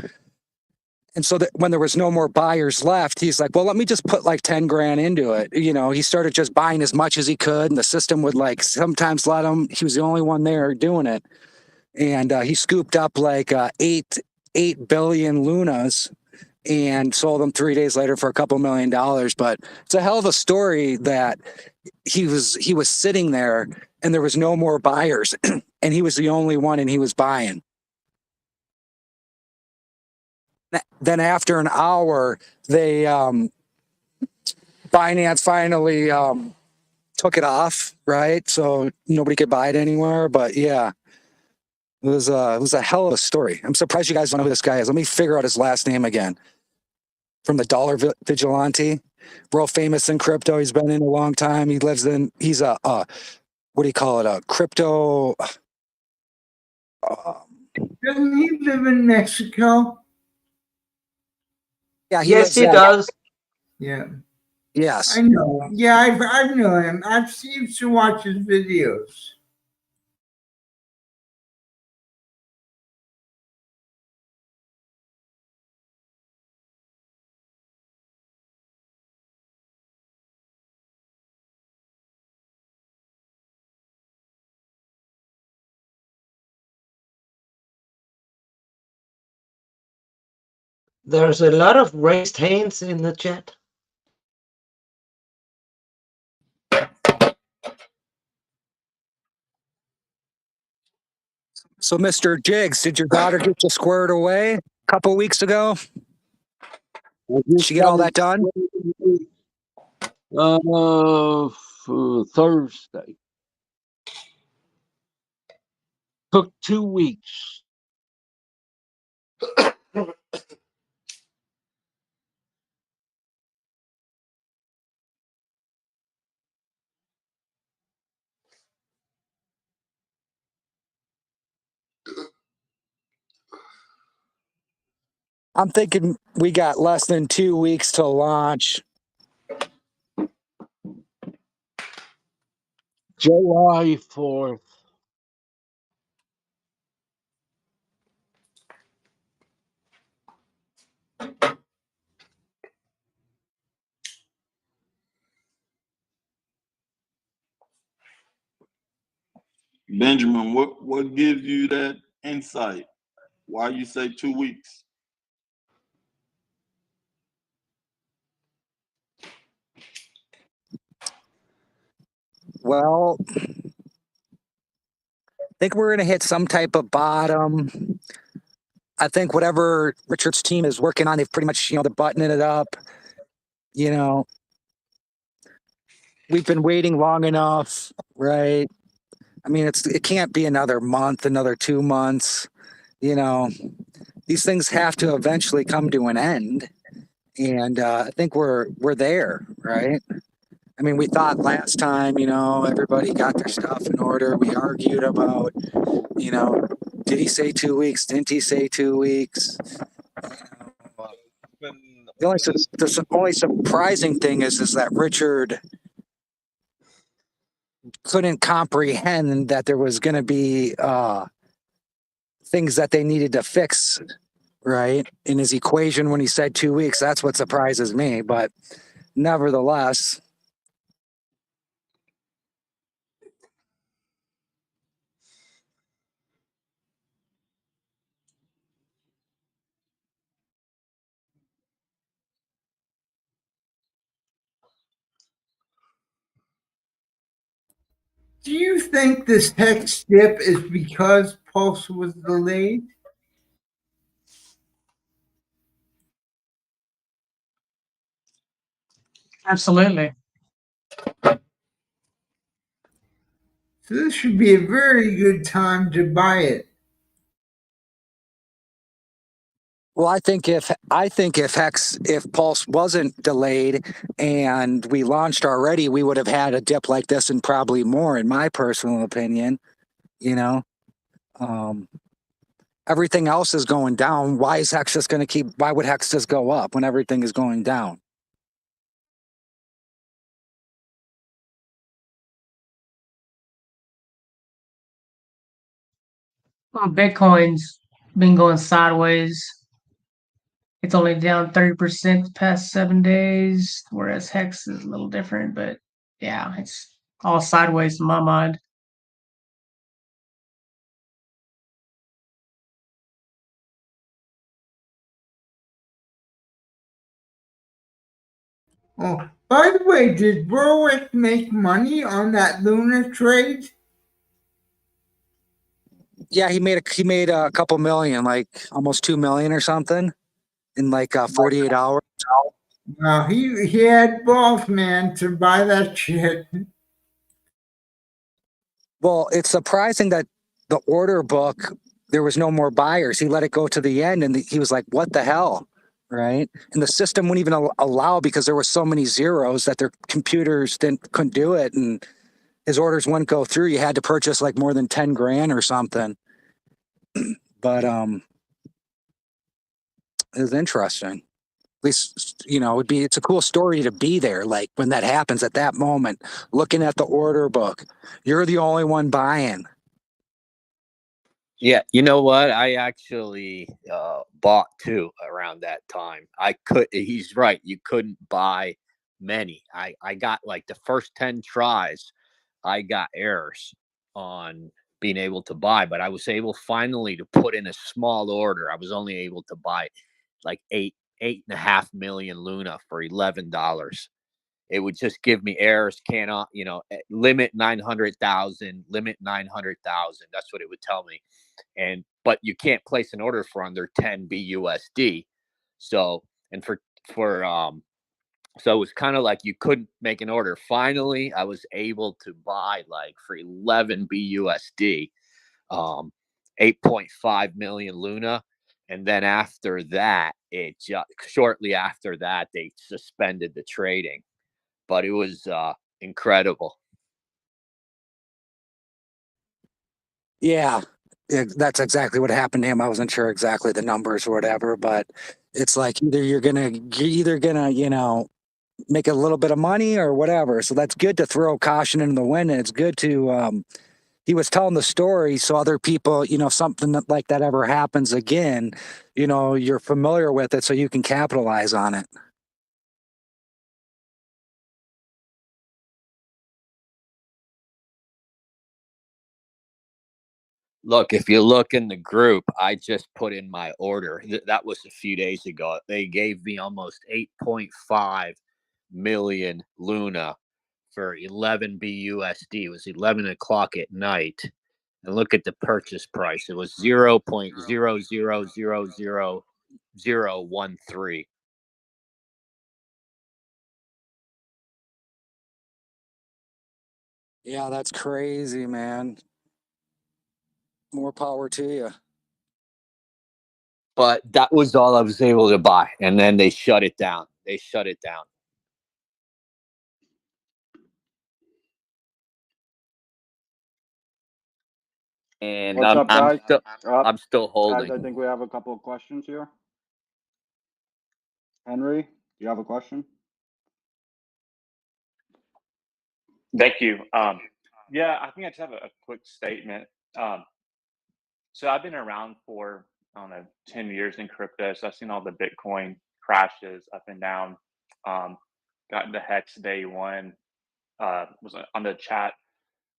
And so that when there was no more buyers left, he's like, well, let me just put like 10 grand into it. You know, he started just buying as much as he could, and the system would like sometimes let him. He was the only one there doing it. And he scooped up like 8 billion lunas and sold them 3 days later for a couple $1 million. But it's a hell of a story that he was sitting there and there was no more buyers and he was the only one and he was buying. Then after an hour, they Binance finally took it off, right? So nobody could buy it anywhere. But yeah, it was a hell of a story. I'm surprised you guys don't know who this guy is. Let me figure out his last name again. From the Dollar Vigilante, real famous in crypto. He's been in a long time. He's a what do you call it? A crypto. Doesn't he live in Mexico? Yeah, yes, he does. Yeah. Yes. I know. Yeah, I know him. I've used to watch his videos. There's a lot of raised hands in the chat. So, Mr. Jiggs, did your daughter get you squared away a couple weeks ago? Did she get all that done? Thursday. Took 2 weeks. I'm thinking we got less than 2 weeks to launch. July 4th. Benjamin, what gives you that insight? Why you say 2 weeks? Well, I think we're going to hit some type of bottom. I think whatever Richard's team is working on, they've pretty much, they're buttoning it up. We've been waiting long enough, right? I mean, it can't be another month, another 2 months. These things have to eventually come to an end. And I think we're there, right? I mean, we thought last time, everybody got their stuff in order. We argued about, did he say 2 weeks? Didn't he say 2 weeks? The only surprising thing is that Richard couldn't comprehend that there was going to be things that they needed to fix, right? In his equation when he said 2 weeks. That's what surprises me. But nevertheless, Do you think this hex dip is because Pulse was delayed? Absolutely. So this should be a very good time to buy it. well, I think if Pulse wasn't delayed and we launched already, we would have had a dip like this and probably more, in my personal opinion. Everything else is going down. Why is Hex just going to why would Hex just go up when everything is going down? Well, Bitcoin's been going sideways. It's only down 30% the past 7 days, whereas Hex is a little different, but yeah, it's all sideways in my mind. Oh, by the way, did Berwick make money on that Luna trade? Yeah, he made a couple million, like almost 2 million or something, in like 48 hours. Well, he had balls, man, to buy that shit. Well, it's surprising that the order book, there was no more buyers. He let it go to the end, and he was like, "What the hell?" Right? And the system wouldn't even allow, because there were so many zeros that their computers couldn't do it, and his orders wouldn't go through. You had to purchase like more than 10 grand or something. But it was interesting. At least, it's a cool story to be there. Like when that happens at that moment, looking at the order book, you're the only one buying. Yeah, you know what? I actually bought two around that time. He's right. You couldn't buy many. I got like the first 10 tries, I got errors on being able to buy, but I was able finally to put in a small order. I was only able to buy like 8.5 million Luna for $11. It would just give me errors, cannot, limit 900,000, limit 900,000. That's what it would tell me. But you can't place an order for under 10 BUSD. So, and so it was kind of like you couldn't make an order. Finally, I was able to buy like for 11 BUSD, 8.5 million Luna. And then after that, shortly after that, they suspended the trading. But it was incredible. Yeah, that's exactly what happened to him. I wasn't sure exactly the numbers or whatever, but it's like either you're gonna make a little bit of money or whatever. So that's good to throw caution into the wind, and it's good to. He was telling the story so other people, something like that ever happens again, you're familiar with it, so you can capitalize on it. Look, if you look in the group, I just put in my order. That was a few days ago. They gave me almost 8.5 million Luna for 11 BUSD. It was 11 o'clock at night. And look at the purchase price. It was 0.00000013. Yeah, that's crazy, man. More power to you. But that was all I was able to buy. And then they shut it down. And What's up, guys? I'm still Guys, holding. I think we have a couple of questions here. Henry, do you have a question? Thank you. Yeah, I think I just have a quick statement. So I've been around for, I don't know, 10 years in crypto. So I've seen all the Bitcoin crashes up and down. Got into Hex day one. Was on the chat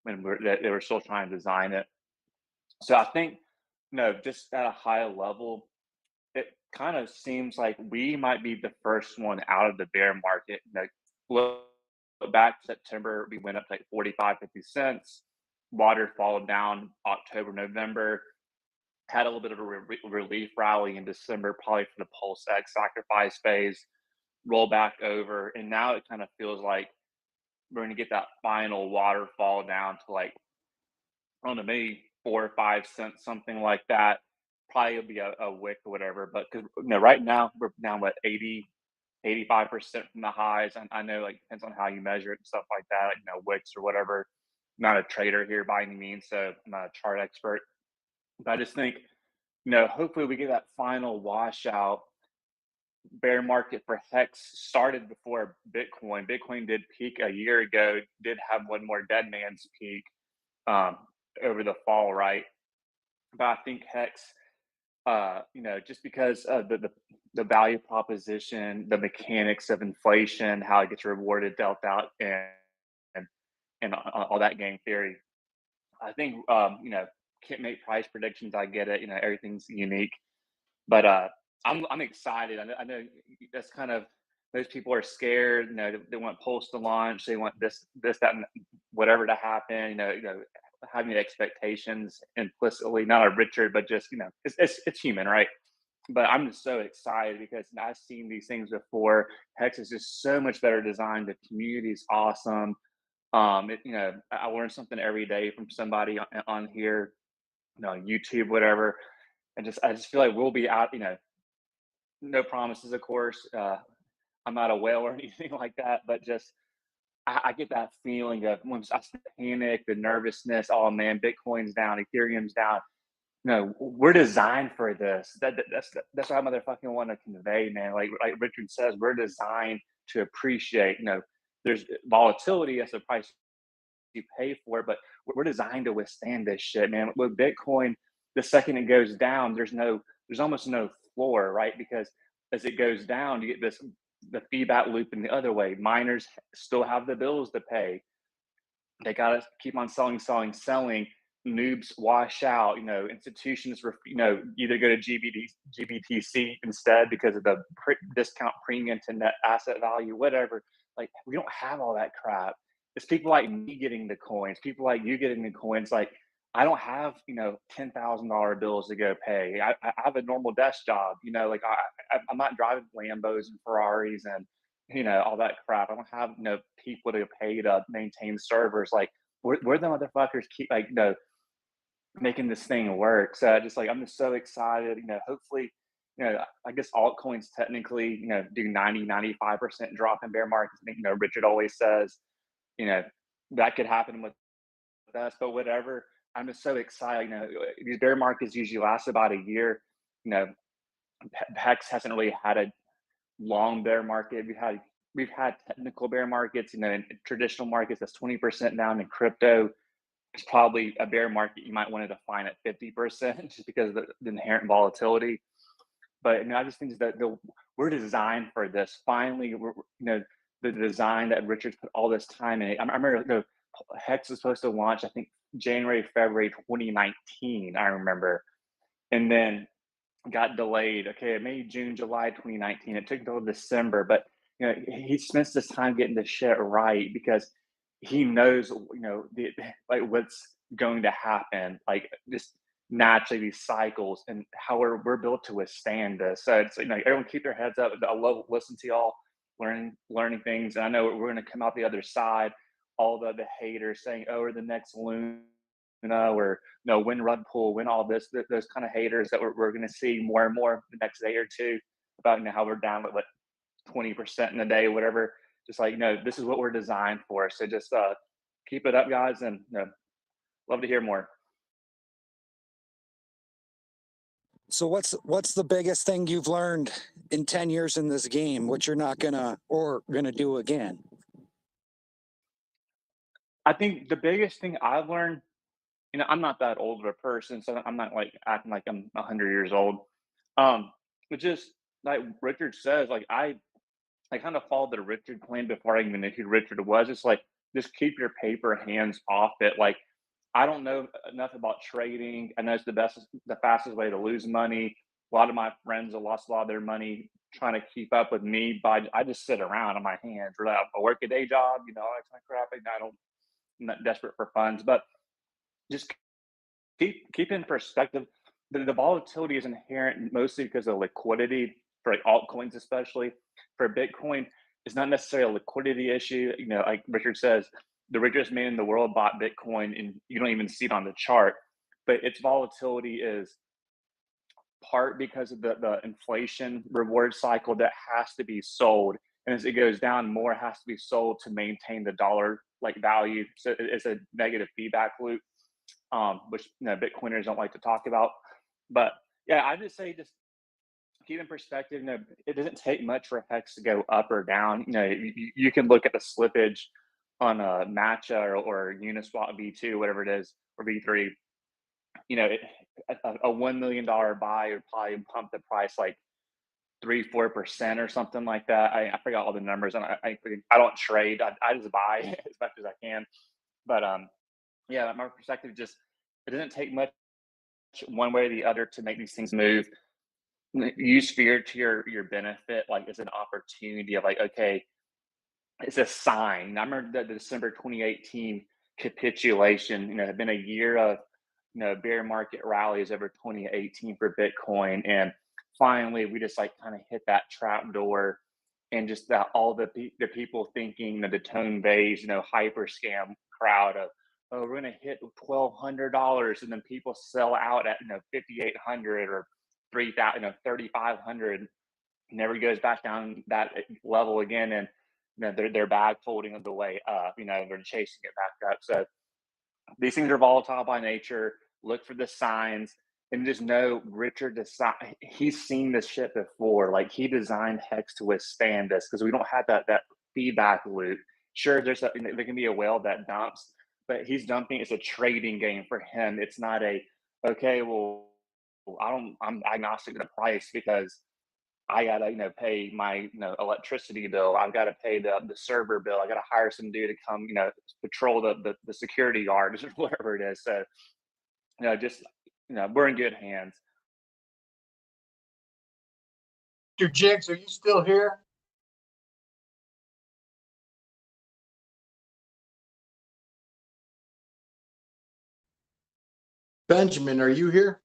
when they were still trying to design it. So I think, just at a high level, it kind of seems like we might be the first one out of the bear market. Look back September, we went up to like 45, 50 cents. Water followed down October, November. Had a little bit of a relief rally in December, probably for the PulseX Sacrifice phase. Roll back over, and now it kind of feels like we're going to get that final waterfall down to like, I don't know, maybe 4 or 5 cents, something like that. Probably will be a wick or whatever. But because right now we're down what 85% from the highs. And I know like depends on how you measure it and stuff like that, wicks or whatever. I'm not a trader here by any means, so I'm not a chart expert. But I just think, hopefully we get that final washout. Bear market for Hex started before Bitcoin. Bitcoin did peak a year ago, did have one more dead man's peak over the fall, right? but I think Hex, just because of the value proposition, the mechanics of inflation, how it gets rewarded, dealt out, and all that game theory. I think can't make price predictions. I get it. Everything's unique, but I'm excited. I know that's kind of, most people are scared. They want Pulse to launch. They want this, that, and whatever to happen. Having expectations implicitly, not a Richard, but just it's human, right? But I'm just so excited because I've seen these things before. Hex is just so much better designed. The community is awesome. I learn something every day from somebody on here, YouTube, whatever. And I just feel like we'll be out, no promises, of course. I'm not a whale or anything like that, but just I get that feeling of when I panic, the nervousness. Oh man, Bitcoin's down, Ethereum's down. No, we're designed for this. That's what I motherfucking want to convey, man. Like Richard says, we're designed to appreciate. There's volatility as the price you pay for it, but we're designed to withstand this shit, man. With Bitcoin, the second it goes down, there's almost no floor, right? Because as it goes down, you get the feedback loop in the other way. Miners still have the bills to pay. They got to keep on selling. Noobs wash out. Institutions, either go to GBTC instead because of the discount premium to net asset value, whatever. Like, we don't have all that crap. It's people like me getting the coins, people like you getting the coins. Like, I don't have $10,000 bills to go pay. I have a normal desk job. I'm not driving Lambos and Ferraris and all that crap. I don't have people to pay to maintain servers. Like, we're the motherfuckers keep making this thing work. So I'm just so excited. Hopefully, I guess altcoins technically, do 90-95% drop in bear markets. I think, Richard always says, that could happen with us, but whatever. I'm just so excited. These bear markets usually last about a year. Hex hasn't really had a long bear market. We've had technical bear markets, in traditional markets that's 20% down. In crypto, it's probably a bear market you might want to define at 50% just because of the inherent volatility. But I just think that we're designed for this. Finally, the design that Richard's put all this time in it. I remember Hex was supposed to launch, I think, January, February 2019, I remember. And then got delayed. Okay, maybe June, July 2019. It took until December, but he spends this time getting this shit right because he knows, what's going to happen. Like, just naturally these cycles and how we're built to withstand this. So it's everyone keep their heads up. I love listening to y'all, learning things, and I know we're going to come out the other side. All the haters saying, "Oh, we're the next Luna," or when rug pull, when all this, those kind of haters that we're going to see more and more the next day or two about how we're down with 20% in a day, whatever. Just this is what we're designed for. So just keep it up, guys, and love to hear more. So what's the biggest thing you've learned in 10 years in this game, what you're not gonna do again? I think the biggest thing I've learned, I'm not that old of a person, so I'm not acting like I'm 100 years old. But just like Richard says, I kind of followed the Richard plan before I even knew who Richard was. It's just keep your paper hands off it. I don't know enough about trading. I know it's the fastest way to lose money. A lot of my friends have lost a lot of their money trying to keep up with me, but I just sit around on my hands. I work a day job, all that kind of crap. I'm not desperate for funds, but just keep in perspective. The volatility is inherent mostly because of liquidity for altcoins, especially for Bitcoin. It's not necessarily a liquidity issue. Like Richard says, the richest man in the world bought Bitcoin, and you don't even see it on the chart. But its volatility is part because of the inflation reward cycle that has to be sold, and as it goes down, more has to be sold to maintain the dollar value. So it's a negative feedback loop, which Bitcoiners don't like to talk about. But yeah, I just say just keep in perspective. It doesn't take much for Hex to go up or down. You can look at the slippage on a Matcha or Uniswap V2, whatever it is, or V3, you know, a $1 million buy would probably pump the price like 3-4% or something like that. I forgot all the numbers, and I don't trade. I just buy as much as I can. But yeah, my perspective just it doesn't take much one way or the other to make these things move. Use fear to your benefit. Like it's an opportunity of like, okay, it's a sign. I remember the December 2018 capitulation. You know, it had been a year of bear market rallies over 2018 for Bitcoin, and finally we just like kind of hit that trap door, and just that all the people thinking the tone beige hyper scam crowd of, oh, we're gonna hit $1,200, and then people sell out at 5,800 or 3,000, 3,500, never goes back down that level again, and they're bag folding the way up. They're chasing it back up. So these things are volatile by nature. Look for the signs, and just know Richard he's seen this shit before. Like he designed Hex to withstand this because we don't have that feedback loop. Sure, there can be a whale that dumps, but he's dumping. It's a trading game for him. It's not a okay. Well, I'm agnostic to the price because I gotta pay my electricity bill. I've got to pay the server bill. I got to hire some dude to come patrol the security guard or whatever it is. So just we're in good hands. Mr. Jigs, are you still here? Benjamin, are you here?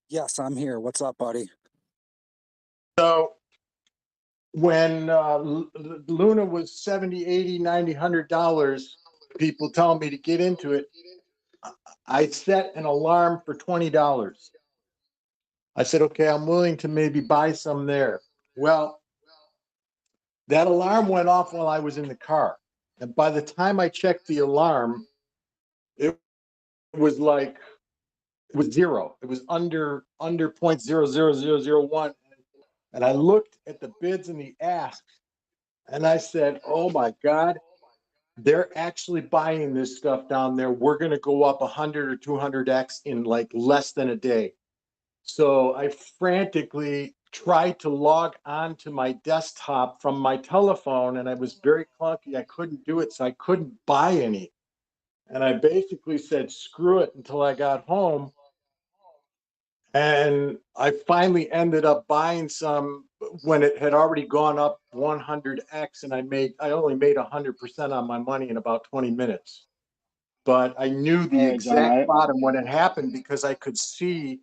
Yes, I'm here. What's up, buddy? So when Luna was $70, $80, $90, $100, people telling me to get into it, I set an alarm for $20. I said, okay, I'm willing to maybe buy some there. Well, that alarm went off while I was in the car. And by the time I checked the alarm, it was like, it was zero. It was under 0.00001. And I looked at the bids and the asks, and I said, oh my God, they're actually buying this stuff down there. We're going to go up 100 or 200x in like less than a day. So I frantically tried to log onto my desktop from my telephone, and I was very clunky. I couldn't do it, so I couldn't buy any. And I basically said, screw it until I got home. And I finally ended up buying some when it had already gone up 100x, and I only made 100% on my money in about 20 minutes. But I knew the All right, John, exact bottom when it happened because I could see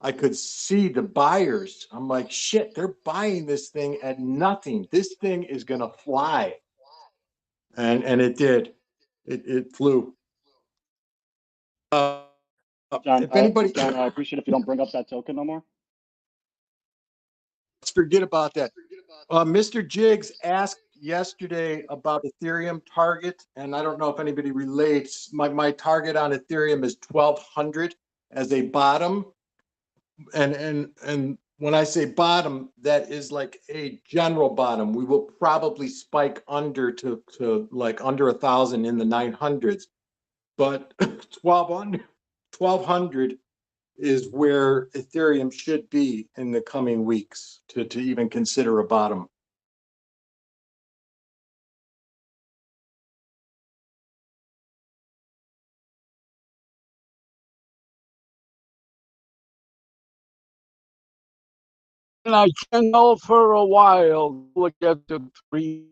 the buyers. I'm like, shit, they're buying this thing at nothing. This thing is gonna fly. And it did. It flew. John, If anybody John, I appreciate if you don't bring up that token no more. let's forget about that. Mr. Jiggs asked yesterday about Ethereum target, and I don't know if anybody relates. My target on Ethereum is 1,200 as a bottom. And when I say bottom, that is like a general bottom. We will probably spike under to like under 1,000 in the 900s, but 1,200 is where Ethereum should be in the coming weeks to even consider a bottom. And I can know for a while, look at the three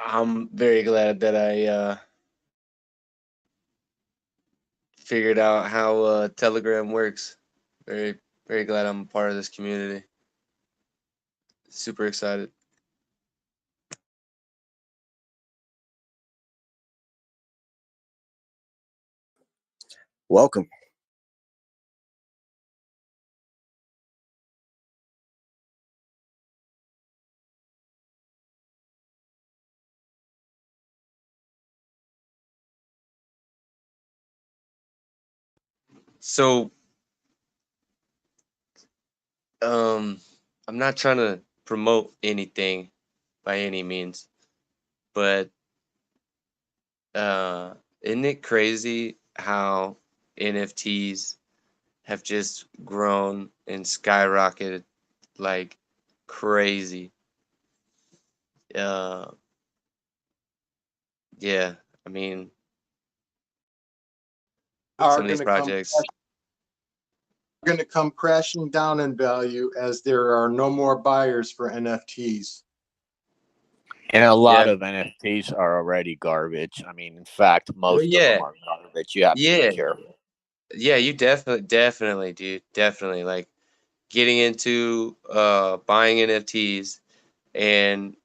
I'm very glad that I figured out how Telegram works. Very, very glad I'm a part of this community. Super excited. Welcome. So, I'm not trying to promote anything by any means, but isn't it crazy how NFTs have just grown and skyrocketed like crazy? Uh, yeah, I mean, Are some of going these to come projects. going to come crashing down in value as there are no more buyers for NFTs. And a lot Yeah. of NFTs are already garbage. I mean, in fact, Well, most of yeah, them are garbage. You have to yeah, be careful. yeah. You definitely, dude, definitely like getting into buying NFTs and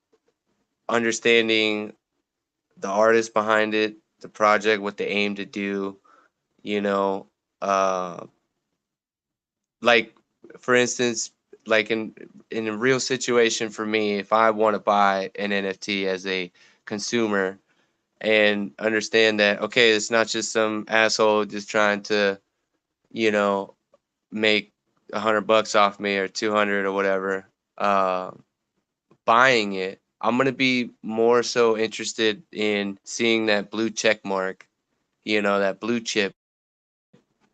understanding the artist behind it, the project, what they aim to do. You know, uh, like for instance, like in a real situation for me, if I want to buy an NFT as a consumer and understand that okay, it's not just some asshole just trying to, you know, make $100 off me or 200 or whatever, uh, buying it, I'm gonna be more so interested in seeing that blue check mark, you know, that blue chip,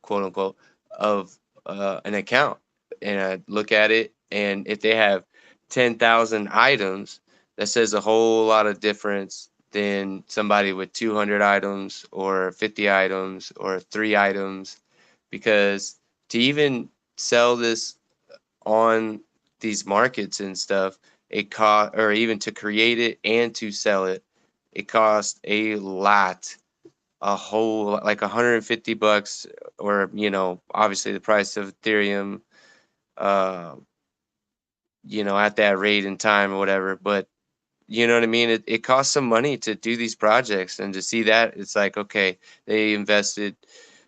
quote unquote, of an account, and I look at it, and if they have 10,000 items, that says a whole lot of difference than somebody with 200 items or 50 items or 3 items, because to even sell this on these markets and stuff, it cost, or even to create it and to sell it, it costs a lot, a whole like $150, or you know, obviously the price of Ethereum, uh, you know, at that rate and time or whatever. But you know what I mean? It costs some money to do these projects, and to see that, it's like, okay, they invested,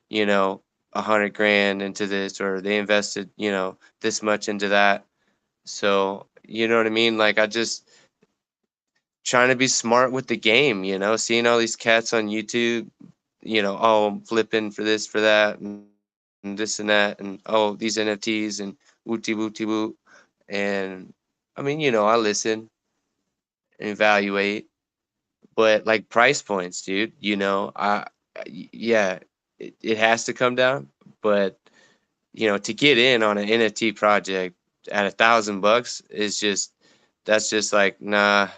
you know, 100 grand into this, or they invested, you know, this much into that. So, you know what I mean? Like, I just trying to be smart with the game, you know, seeing all these cats on YouTube, you know, oh, I'm flipping for this, for that, and this and that, and oh, these NFTs and wooty wooty woot. And I mean, you know, I listen and evaluate, but like price points, dude, you know, yeah, it has to come down, but you know, to get in on an NFT project at $1,000 is just, that's just like, nah,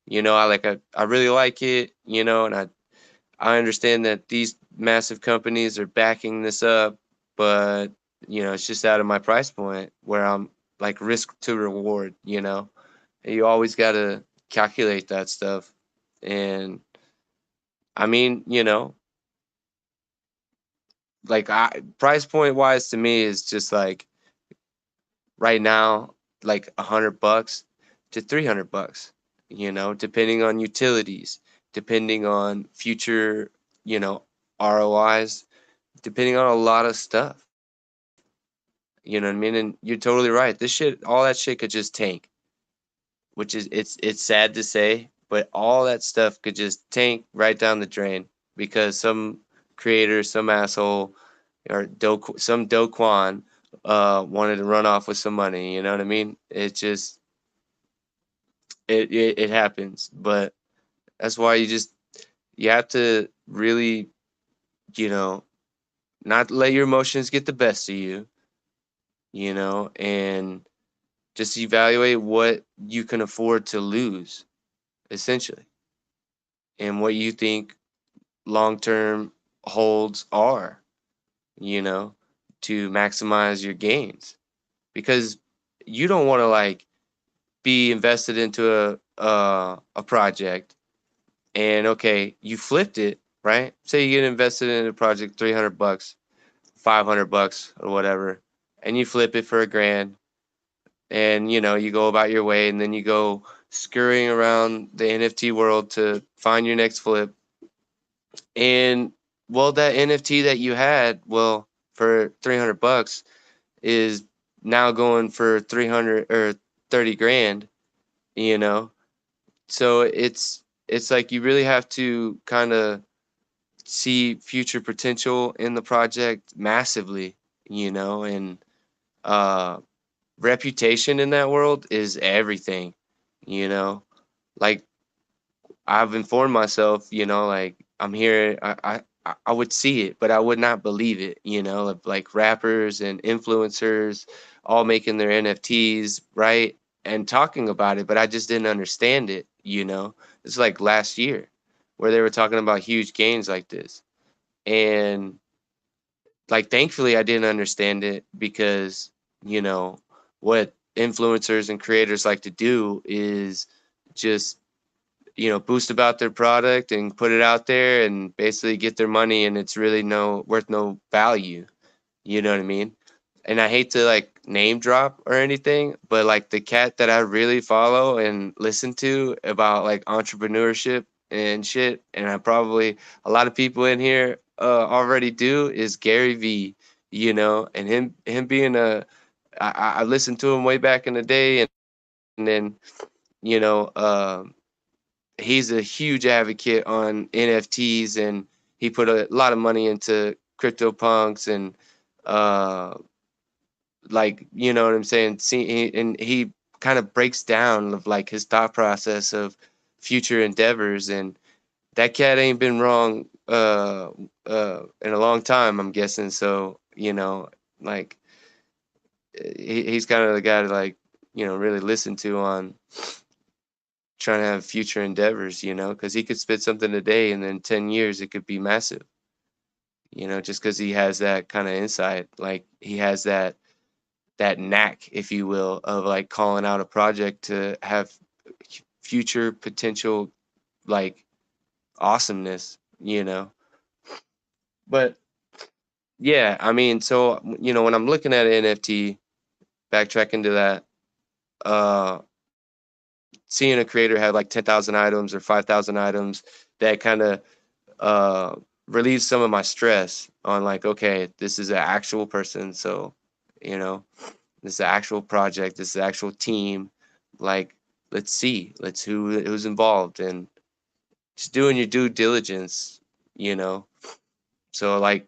you know, I really like it, you know, and I understand that these massive companies are backing this up, but you know, it's just out of my price point where I'm like risk to reward, you know. And you always got to calculate that stuff. And I mean, you know, like I price point wise to me is just like right now, like $100 to $300, you know, depending on utilities, depending on future, you know, ROIs, depending on a lot of stuff. You know what I mean? And you're totally right. This shit, all that shit could just tank, which is, it's sad to say, but all that stuff could just tank right down the drain because some creator, some asshole, or some Do Kwon wanted to run off with some money. You know what I mean? It just it happens, but that's why you have to really, you know, not let your emotions get the best of you, you know, and just evaluate what you can afford to lose, essentially, and what you think long term holds are, you know, to maximize your gains. Because you don't want to like be invested into a project and okay, you flipped it, right? Say you get invested in a project, $300, $500 or whatever, and you flip it for $1,000, and you go about your way, and then you go scurrying around the NFT world to find your next flip. And well, that NFT that you had, well, for $300 is now going for 300 or 30 grand, you know? So it's like you really have to kind of see future potential in the project massively, and uh reputation in that world is everything, you know? Like I've informed myself, like I'm here. I would see it, but I would not believe it. Like rappers and influencers all making their NFTs, right, and talking about it, but I just didn't understand it. It's like last year where they were talking about huge gains like this, and like thankfully I didn't understand it because what influencers and creators like to do is just boost about their product and put it out there and basically get their money, and it's really worth no value. You know what I mean? And I hate to like name drop or anything, but like the cat that I really follow and listen to about like entrepreneurship and shit, and I probably a lot of people in here already do, is Gary V. And him being I listened to him way back in the day, and then you know he's a huge advocate on NFTs, and he put a lot of money into CryptoPunks and like what I'm saying. And he kind of breaks down of like his thought process of future endeavors, and that cat ain't been wrong in a long time, I'm guessing. So like he's kind of the guy to like really listen to on trying to have future endeavors, because he could spit something today and then 10 years it could be massive, just because he has that kind of insight. Like he has that knack, if you will, of like calling out a project to have future potential, like awesomeness, But yeah, I mean, so, when I'm looking at an NFT, backtracking to that, uh, seeing a creator have like 10,000 items or 5,000 items, that kind of uh relieves some of my stress on like, okay, this is an actual person. So this is an actual project, this is an actual team. Like, let's who's involved, and just doing your due diligence. you know so like,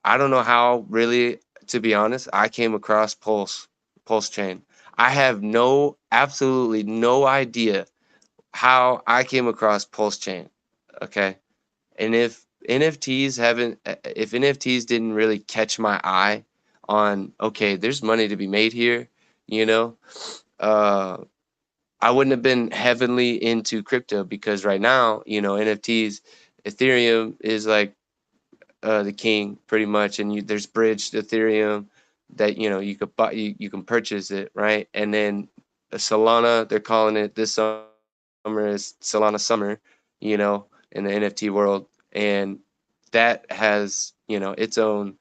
I don't know how, really, to be honest, I came across Pulsechain. I have absolutely no idea how I came across Pulsechain. Okay. And if NFTs didn't really catch my eye on, okay, there's money to be made here, you know, uh, I wouldn't have been heavily into crypto, because right now, NFTs, Ethereum is like the king pretty much, and there's bridged Ethereum that you could buy, you can purchase it, right? And then Solana, they're calling it this summer is Solana summer, in the NFT world, and that has its own,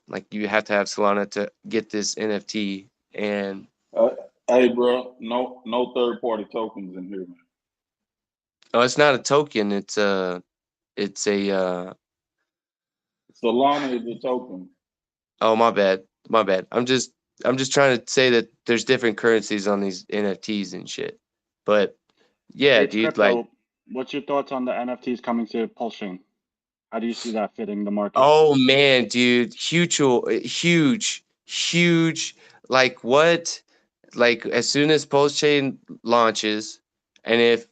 like, you have to have Solana to get this NFT, and Hey, bro, no third party tokens in here, man. oh, it's not a token, it's a Solana is a token. oh, my bad. My bad. I'm just trying to say that there's different currencies on these NFTs and shit. But yeah, H dude, like, Crypto, what's your thoughts on the NFTs coming to Pulsechain? How do you see that fitting the market? oh man, dude, huge. Like, what? Like, as soon as Pulsechain launches, and if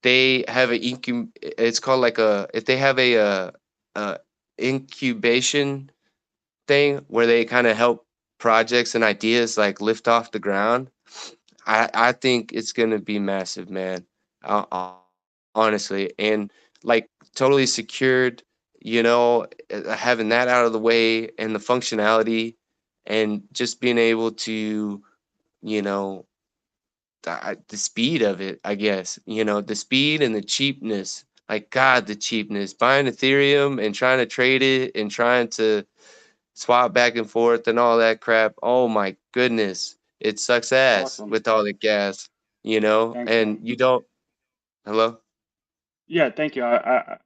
they have it's called like if they have a incubation thing where they kind of help projects and ideas like lift off the ground, I think it's gonna be massive, man. Honestly, and like totally secured, having that out of the way, and the functionality, and just being able to, you know, the speed of it, I guess, the speed and the cheapness Like, God, the cheapness. Buying Ethereum and trying to trade it and trying to swap back and forth and all that crap. Oh my goodness. It sucks ass Awesome. with all the gas, you know? Thanks, And man. you don't. Hello? Yeah, thank you. I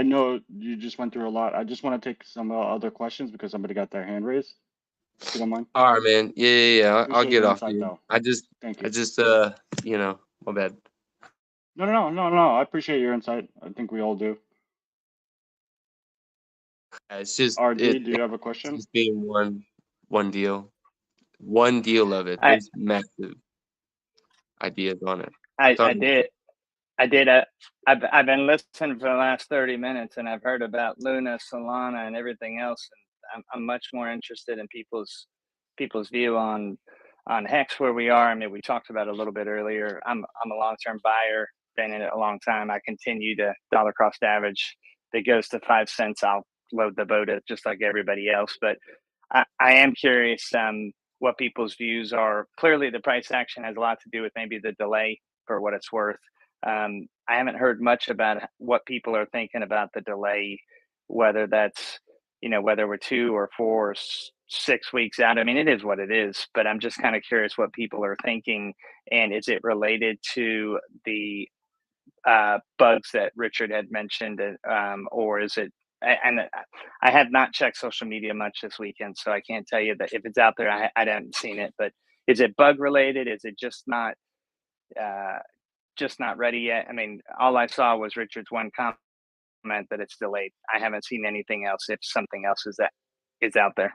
know you just went through a lot. I just want to take some other questions because somebody got their hand raised. If you don't mind. All right, man. Yeah. I'll Appreciate get your off insight, you. though. I just, Thank you. you know, my bad. No. I appreciate your insight. I think we all do. It's just, RD, do you have a it's question? just being one deal. One deal of it. I There's massive ideas on it. I Sorry. did. I did. I've been listening for the last 30 minutes, and I've heard about Luna, Solana, and everything else. And I'm much more interested in people's view on Hex, where we are. I mean, we talked about it a little bit earlier. I'm a long term buyer, been in it a long time. I continue to dollar cost average. If it goes to 5 cents, I'll load the boat just like everybody else. But I am curious what people's views are. Clearly, the price action has a lot to do with maybe the delay, for what it's worth. I haven't heard much about what people are thinking about the delay, whether that's, whether we're 2 or 4 or 6 weeks out. I mean, it is what it is, but I'm just kind of curious what people are thinking. And is it related to the bugs that Richard had mentioned, or is it? And I have not checked social media much this weekend, so I can't tell you that if it's out there. I haven't seen it, but is it bug related? Is it just not ready yet? I mean, all I saw was Richard's one comment that it's delayed. I haven't seen anything else. If something else is out there.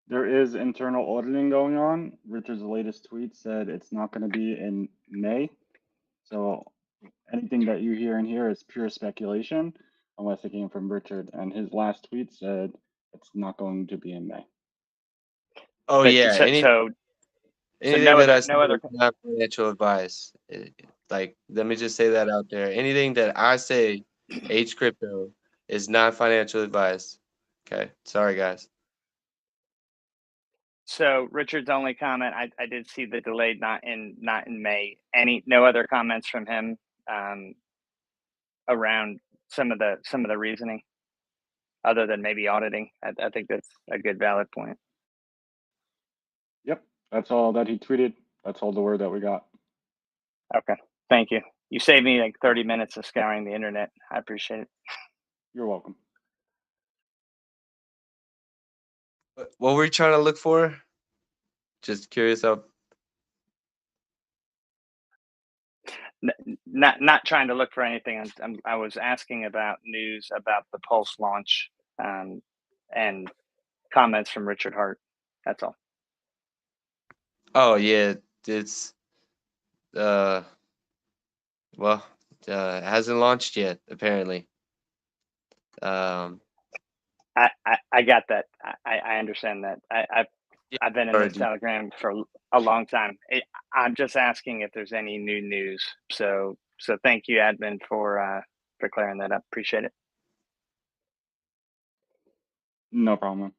There is internal auditing going on. Richard's latest tweet said it's not going to be in May. So anything that you hear in here is pure speculation, unless it came from Richard. And his last tweet said it's not going to be in May. Oh, But yeah. so Anything that I say no other. is not financial advice. Like, let me just say that out there. Anything that I say, H crypto, is not financial advice. Okay. Sorry, guys. So Richard's only comment, I did see the delayed not in May. No other comments from him around some of the reasoning, other than maybe auditing. I think that's a good valid point. Yep, that's all that he tweeted. That's all the word that we got. Okay, thank you. You saved me like 30 minutes of scouring the internet. I appreciate it. You're welcome. What were you trying to look for? Just curious how. Not trying to look for anything. I was asking about news about the Pulse launch and comments from Richard Hart. That's all. Oh, yeah. It's, it hasn't launched yet, apparently. I got that. I understand that. I've been in this Telegram for a long time. I'm just asking if there's any new news. So thank you, admin, for clearing that up. Appreciate it. No problem.